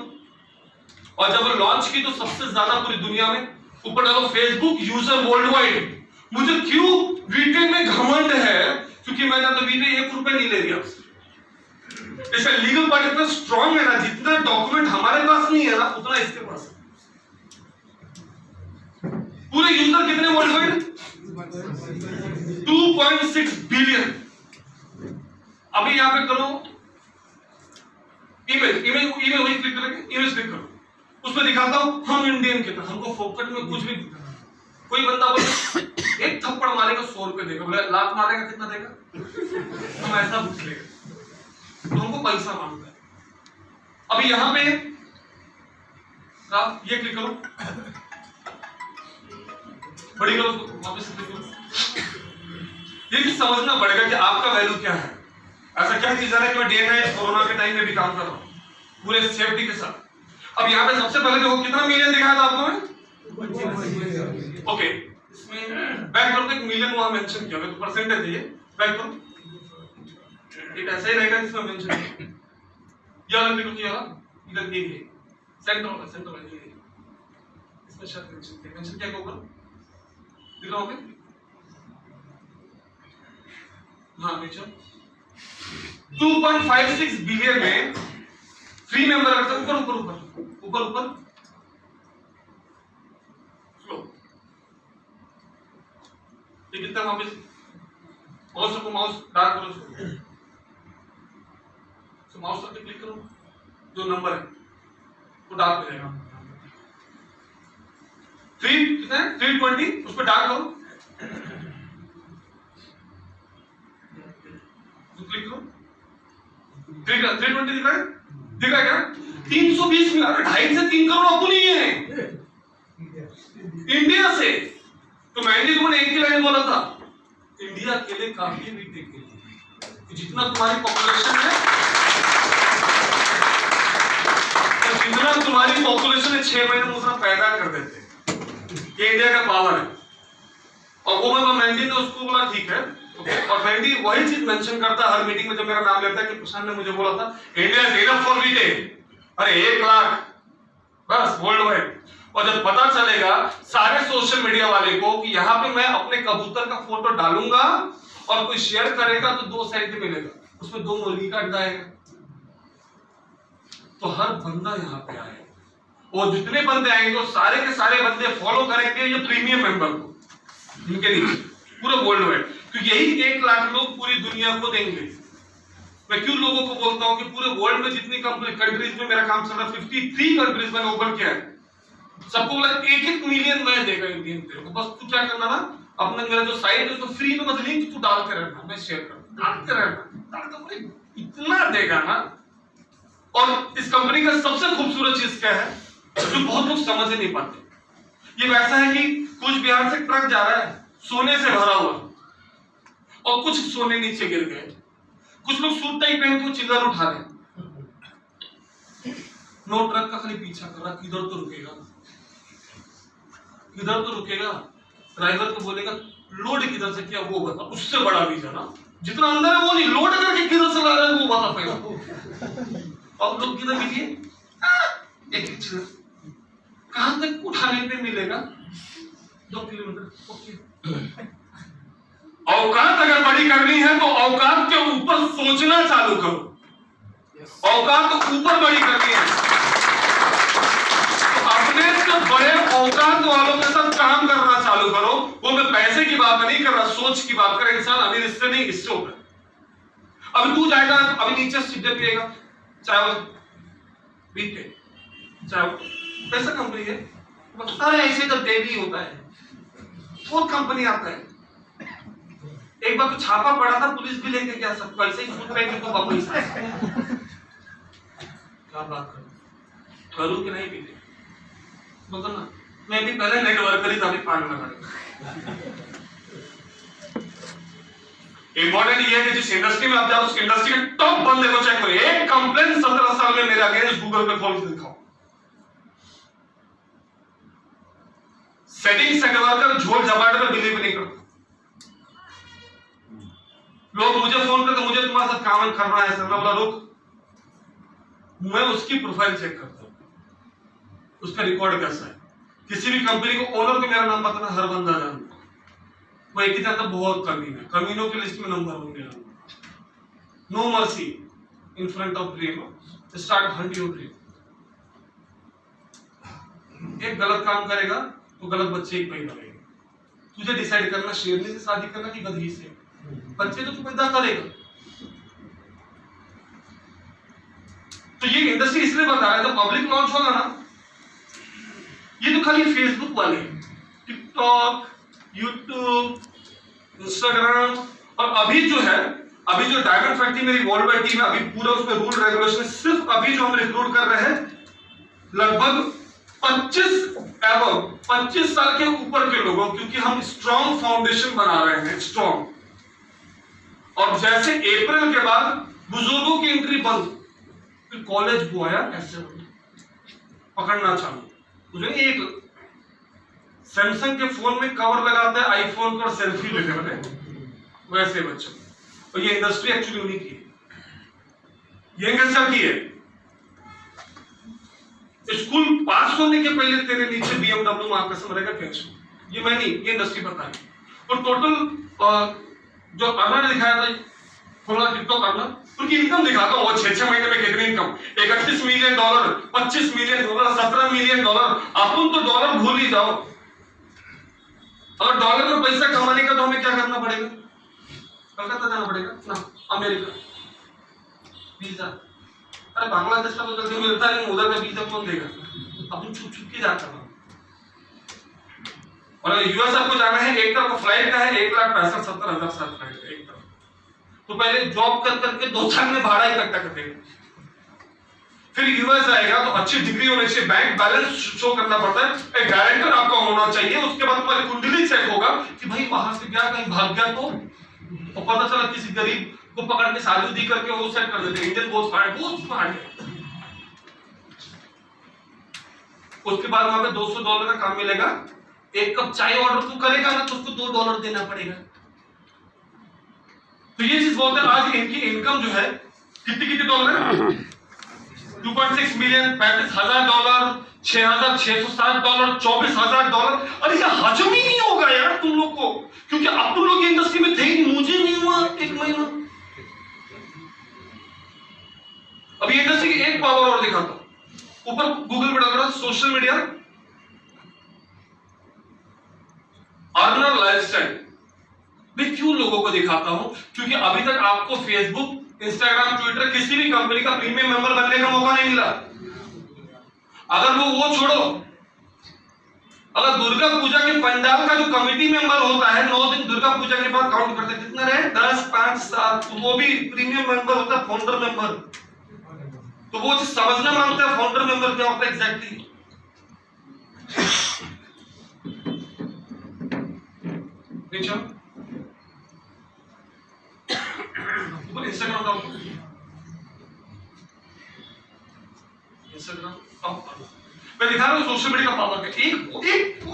और जब लॉन्च की तो सबसे ज्यादा पूरी दुनिया में, ऊपर डालो फेसबुक यूजर वर्ल्ड वाइड। मुझे क्यों वीटे में घमंड है? क्योंकि मैंने तो वीटे 1 रुपए नहीं ले दिया, इसका लीगल पार्ट इतना स्ट्रॉन्ग है ना, जितना डॉक्यूमेंट हमारे पास नहीं है ना उतना इसके पास है। पूरे यूजर कितने वर्ल्ड वाइड? 2.6 बिलियन। अभी यहां पे करो इमेज वही क्लिक करेंगे, इमेज क्लिक करो, उसमें दिखाता हूं हम इंडियन कितना, हमको फोकट में कुछ भी। कोई बंदा बोले एक थप्पड़ मारेगा 100 रुपए देगा, बोले लात मारेगा कितना देगा, हम ऐसा पूछ लेगा, तो हमको पैसा मांगता है। अभी यहां पे ये क्लिक करो, बड़ी करो, वापस क्लिक करो। ये भी समझना पड़ेगा कि आपका वैल्यू क्या है। ऐसा क्या चीज है कि मैं डे नाइट कोरोना के टाइम में भी काम कर रहा हूं पूरे सेफ्टी के साथ। अब यहाँ पे सबसे पहले देखो कितना मिलियन दिखाया था आपको, ओके, इसमें बैक करो, एक मिलियन वहां मेंशन किया, तो परसेंटेज है ये, बैक करो, एक ऐसा ही रहेगा जिसमें मेंशन है, ये वाला क्लिक किया, इधर ये सेंटर वाला ये, इसमें शायद मेंशन क्या होगा, दिख रहा होगा, हाँ नीचे 2.56 बिलियन में फ्री मेंबर करते ऊपर ऊपर ऊपर ऊपर ऊपर स्लो, ये कितना वापस माउस को माउस डार्क करो, तो माउस पे क्लिक करो, जो नंबर है वो डार्क हो जाएगा। 3 कितना है 320, उस पर डार्क करो, क्लिक करो, 320 दिख रहा है क्या? 320 में 2.5 से 3 करोड़ अपनी है इंडिया से। तो मैंने तुमने एक ही लाइन बोला था, इंडिया के लिए काफी है बीटेक के लिए, जितना तुम्हारी पॉपुलेशन है, तो जितना तुम्हारी पॉपुलेशन है 6 महीने में उतना पैदा कर देते, ये इंडिया का पावर है। और वो मैं मैंडी ने उसको बोला ठीक है, और मैंडी वही चीज मेंशन करता है हर मीटिंग में जब मेरा नाम लेता है कि प्रशांत ने मुझे बोला था India is enough for BTech, अरे 1 लाख बस वर्ल्ड वाइड। और जब पता चलेगा सारे सोशल मीडिया वाले को कि यहाँ पे मैं अपने कबूतर का फोटो डालूंगा और कोई शेयर करेगा तो 2 सेंट मिलेगा, उसमें 2 मुर्गी का अंडा आएगा, तो हर बंदा यहाँ पे आएगा, और जितने बंदे आएंगे तो सारे के सारे बंदे फॉलो करेंगे ये प्रीमियम मेंबर को, इनके नीचे पूरे वर्ल्ड वाइड, क्योंकि यही 1 लाख लोग पूरी दुनिया को देंगे। मैं क्यों लोगों को बोलता हूं कि पूरे वर्ल्ड में जितनी कंट्रीज में मेरा काम चल रहा है, 53 कंट्रीज मैंने ओपन किया है, सबको बोला 1-1 मिलियन मैं देगा इंडियन तेरे को, बस तू क्या करना ना, अपना मेरा जो साइट है उसको फ्री में बस लिंक तू डालते रहना, मैं शेयर कर डालते रहना, इतना देगा ना। और इस कंपनी का सबसे खूबसूरत चीज क्या है जो बहुत लोग समझ ही नहीं पाते, ये वैसा है कि कुछ बिहार से ट्रक जा रहा है सोने से भरा हुआ, और कुछ सोने नीचे गिर गए, कुछ लोग सूट टाई पहन के चिल्लर उठा रहे, नो ट्रक का खाली पीछा कर रहा, किधर तो रुकेगा, किधर तो रुकेगा, ड्राइवर को बोलेगा लोड किधर से किया वो बता, उससे बड़ा रीजन ना, जितना अंदर है वो नहीं, लोड करके किधर से ला रहा है वो बता पाएगा। और लोग किधर कीजिए एक चिल्लर कहां तक उठाने पे मिलेगा, 2 किलोमीटर, ओके। औकात अगर बड़ी करनी है तो औकात के ऊपर सोचना चालू करो, औकात तो ऊपर बड़ी करनी है। तो अपने से बड़े औकात वालों के साथ काम करना चालू करो। वो मैं पैसे की बात नहीं कर रहा, सोच की बात कर रहा। इंसान अमीर इससे नहीं, इससे होगा। अभी तू जाएगा, अभी नीचे सीधे पिएगा, चाहे वो पीते, चाहे वो पैसा कंपनी है, अरे ऐसे तो डेली होता है, वो कंपनी आता है। एक बार तो छापा पड़ा था, पुलिस भी लेके गया, सब ऐसे ही सूट पहन के तो वापस क्या बात करूं कि नहीं पीते, बोलता ना मैं भी पहले नेटवर्क करी था, अभी पान लगा। इंपॉर्टेंट ये है कि जिस इंडस्ट्री में आप जाओ उस इंडस्ट्री के टॉप बंदे को चेक करो। एक कंप्लेंट 17 साल में मेरे अगेंस्ट गूगल पे खोल के दिखाओ। सेटिंग सेट वर्कर झोल झपाटे पे बिलीव नहीं करता। लोग मुझे फोन करते, मुझे तुम्हारे साथ काम करना है सर, मैं बोला रुक, मैं उसकी प्रोफाइल चेक करता हूं, उसका रिकॉर्ड कैसा है। किसी भी कंपनी को ओनर को मेरा नाम पता ना, हर बंदा जानता, वो एक ही जानता, बहुत कमीन है, कमीनों की लिस्ट में नंबर 1 मेरा। No mercy in front of dream, start hunt your dream. एक गलत काम करेगा तो गलत बच्चे ही पैदा करेंगे। तुझे डिसाइड करना शेरनी से शादी करना कि गधी से, बच्चे तो तू पैदा करेगा। तो ये इंडस्ट्री इसलिए बता रहा है, तो पब्लिक लॉन्च होगा ना, ये तो खाली फेसबुक वाले, टिकटॉक, यूट्यूब, इंस्टाग्राम, और अभी जो है, अभी जो डायमंड फैक्ट्री मेरी वर्ल्ड वाइड टीम है, अभी पूरा उसमें रूल रेगुलेशन, सिर्फ अभी जो हम रिक्रूट कर रहे हैं लगभग 25 साल के ऊपर के लोगों, क्योंकि हम स्ट्रॉन्ग फाउंडेशन बना रहे हैं, स्ट्रॉन्ग। और जैसे अप्रैल के बाद बुजुर्गों की एंट्री बंद, फिर कॉलेज बुआया कैसे पकड़ना चालू। मुझे एक सैमसंग के फोन में कवर लगाता है, आईफोन पर सेल्फी लेने वाले वैसे बच्चों। और ये इंडस्ट्री एक्चुअली उन्हीं की है, ये कैसा की है। स्कूल पास होने के पहले तेरे नीचे BMW मां कसम रहेगा कैश, ये मैं नहीं, ये इंडस्ट्री पता है। और टोटल जो अर्नर दिखाया था थोड़ा टिकटॉक अर्नर, उनकी इनकम दिखाता हूँ, वो 6 महीने में कितनी इनकम, $31 मिलियन, $25 मिलियन, $17 मिलियन। अपन तो डॉलर भूल ही जाओ। अगर डॉलर में पैसा कमाने का तो हमें क्या करना पड़ेगा, कलकत्ता जाना पड़ेगा ना, अमेरिका वीजा। अरे बांग्लादेश का तो जल्दी मिलता नहीं, उधर का वीजा कौन देगा, अपन छुप छुप के जाता है। और यूएस आपको जाना है, एक तरफ फ्लाइट का है 1,65,70,000 फ्लाइट है एक तरफ। तो पहले जॉब कर करके 2 साल में भाड़ा इकट्ठा कर देगा, फिर यूएस आएगा तो अच्छी डिग्री होनी चाहिए, बैंक बैलेंस शो करना पड़ता है, एक गारंटर आपका होना चाहिए। उसके बाद तुम्हारी कुंडली चेक होगा कि भाई वहां से गया, कहीं भाग गया तो पता चला किसी गरीब को पकड़ के शादी करके वो सेट कर देते हैं। इंडियन बहुत स्मार्ट है। उसके बाद वहां पे $200 का काम मिलेगा, एक कप चाय ऑर्डर तू करेगा ना तो उसको $2 देना पड़ेगा। तो ये चीज बोलते हैं, आज इनकी इनकम जो है कितनी डॉलर है, 2.6 मिलियन, $35,000, $6,660, $24,000। अरे ये हजम ही नहीं होगा यार तुम लोग को, क्योंकि अब तुम लोग इंडस्ट्री में थे ही, मुझे नहीं हुआ 1 महीना। अभी इंडस्ट्री की एक पावर और दिखाता हूं, ऊपर गूगल पे डाल रहा सोशल मीडिया अर्नर लाइफस्टाइल। मैं क्यों लोगों को दिखाता हूं, क्योंकि अभी तक आपको फेसबुक, इंस्टाग्राम, ट्विटर, किसी भी कंपनी का प्रीमियम मेंबर बनने का मौका नहीं मिला। अगर वो छोड़ो, अगर दुर्गा पूजा के पंडाल का जो कमेटी मेंबर होता है 9 दिन दुर्गा पूजा के बाद काउंट करते हैं, कितना रहे 10, 5, 7, वो भी प्रीमियम मेंबर होता है, फाउंडर मेंबर। तो वो चीज समझना मांगता है फाउंडर मेंबर क्या होता है एग्जैक्टली। इंस्टाग्राम का मैं दिखा रहा हूं सोशल मीडिया का पावर का।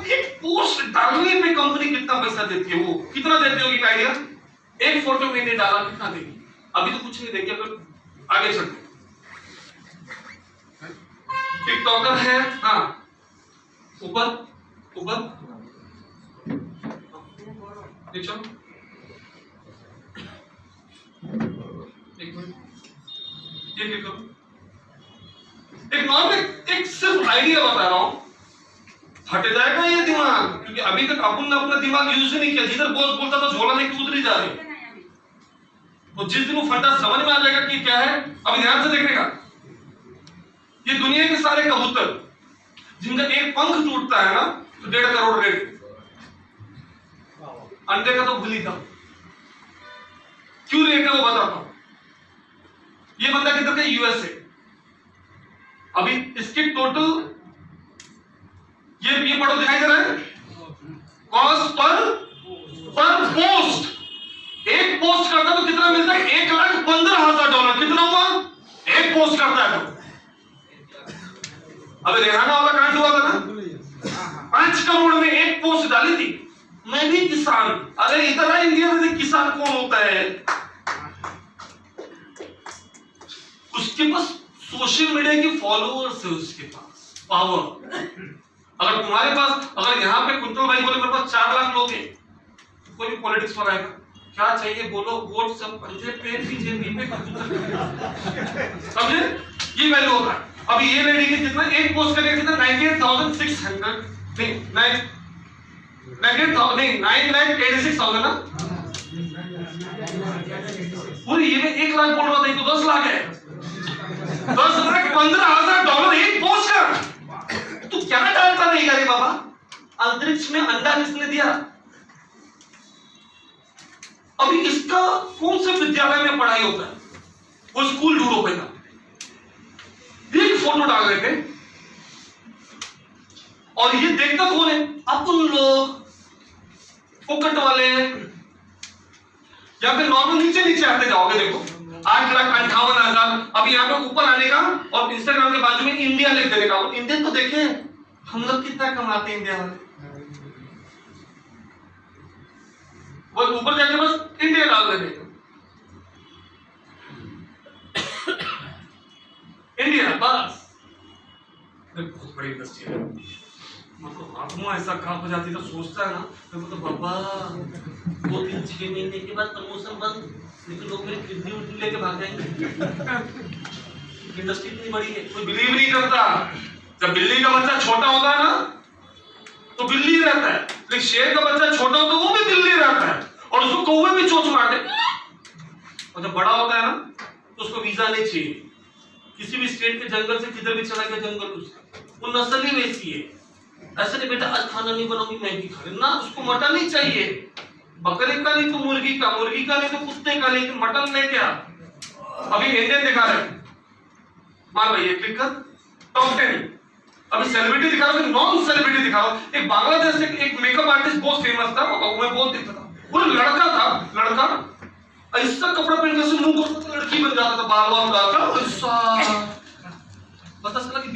एक पोस्ट डालने पे कंपनी कितना पैसा देती है, वो कितना देती होगी आइडिया। एक फोटो मैंने डाला कितना देगी, अभी तो कुछ नहीं देगी। अगर आगे चलते टिकटॉकर है, हाँ ऊपर चलो एक मिनट, ये क्लिक करो। एक नॉर्मल एक सिर्फ आइडिया बता रहा हूं, हट जाएगा ये दिमाग, क्योंकि अभी तक अपन ने अपना दिमाग यूज ही नहीं किया। जिधर बॉस बोलता था झोला लेके उधर ही जा रहे। तो जिस दिन वो फंडा समझ में आ जाएगा कि क्या है, अभी ध्यान से देखने का, ये दुनिया के सारे कबूतर जिनका एक पंख टूटता है ना तो 1.5 करोड़ रेट, अंडे का तो भूल ही था। क्यों रेट है वो बताता हूं। ये बंदा किधर का, यूएसए। अभी इसके टोटल ये पढ़ो, दिखाई दे रहा है, कॉस्ट पर पोस्ट। एक पोस्ट करता है तो कितना मिलता है, $1,15,000। कितना हुआ, एक पोस्ट करता है तो। अबे रेहाना वाला कांड हुआ था ना, 5 करोड़ में एक पोस्ट डाली थी। मैं भी किसान, अरे इतना इंडिया में किसान कौन होता है। उसके पास सोशल मीडिया के फॉलोअर्स है, उसके पास पावर। अगर तुम्हारे पास, अगर यहाँ पे कुंतल भाई बोले मेरे पास 4 लाख लोग हैं, कोई भी पॉलिटिक्स पर आएगा, क्या चाहिए बोलो, वोट सब पंजे पे बीजेपी पे समझे, ये वैल्यू होता है। अभी ये लेडी के कितना, एक पोस्ट करके कितना, 98,600 नहीं 9,86,000 ना, पूरी ये में 1 लाख बोल रहा था, तो 10 लाख है। 10,15,000 डॉलर एक पोस्ट का। तू क्या डालता रहेगा रे बाबा, अंतरिक्ष में अंडा किसने दिया। अभी इसका कौन से विद्यालय में पढ़ाई होता है, वो स्कूल ढूंढो पहला। एक फोटो डाल रहे थे और ये देखता कौन है, अपन लोग फोकट वाले। यहाँ पे नॉर्मल नीचे नीचे आते जाओगे, देखो 8,58,000। अब यहाँ पे ऊपर आने का और इंस्टाग्राम के बाजू में इंडिया लिख देने का। इंडिया तो देखे हम लोग कितना कमाते हैं इंडिया वाले, वो ऊपर जाके बस इंडिया डाल देने का, इंडिया बस। बहुत बड़ी इंडस्ट्री है, मतलब आत्मा ऐसा काम हो जाती है, तो सोचता है ना तो बाबा 2-3-6 महीने के बाद प्रमोशन बंद, लेकिन लोग मेरी किडनी उडनी लेके भाग जाएंगे। इंडस्ट्री इतनी बड़ी है, कोई बिलीव नहीं करता। जब बिल्ली का बच्चा छोटा होता है ना तो बिल्ली रहता है, लेकिन शेर का बच्चा छोटा होता है वो भी बिल्ली रहता है, और उसको कौवे भी चोंच मारते। और जब बड़ा होता है ना तो उसको वीजा नहीं चाहिए, किसी भी स्टेट के जंगल से किधर भी चला गया जंगल उसका, वो नस्ल ही वैसी है। ऐसे नहीं बेटा आज खाना नहीं बनाऊंगी मैगी खा ले ना, उसको मटन ही चाहिए, बकरे का नहीं तो मुर्गी का, मुर्गी का नहीं तो कुत्ते का, नहीं तो मटन लेके आ। अभी इंडियन दिखा रहे, मार भाई ये क्लिक कर, टॉप 10। अभी सेलिब्रिटी दिखा रहा हूं, नॉन सेलिब्रिटी दिखा रहा हूं। एक बांग्लादेश से एक मेकअप आर्टिस्ट बहुत फेमस था, मैं बहुत देखता था, वो लड़का था, लड़का ऐसा कपड़ा पहन के मुंह को लड़की बन जाता था, बाल बाल डालकर ऐसा, पता चला कि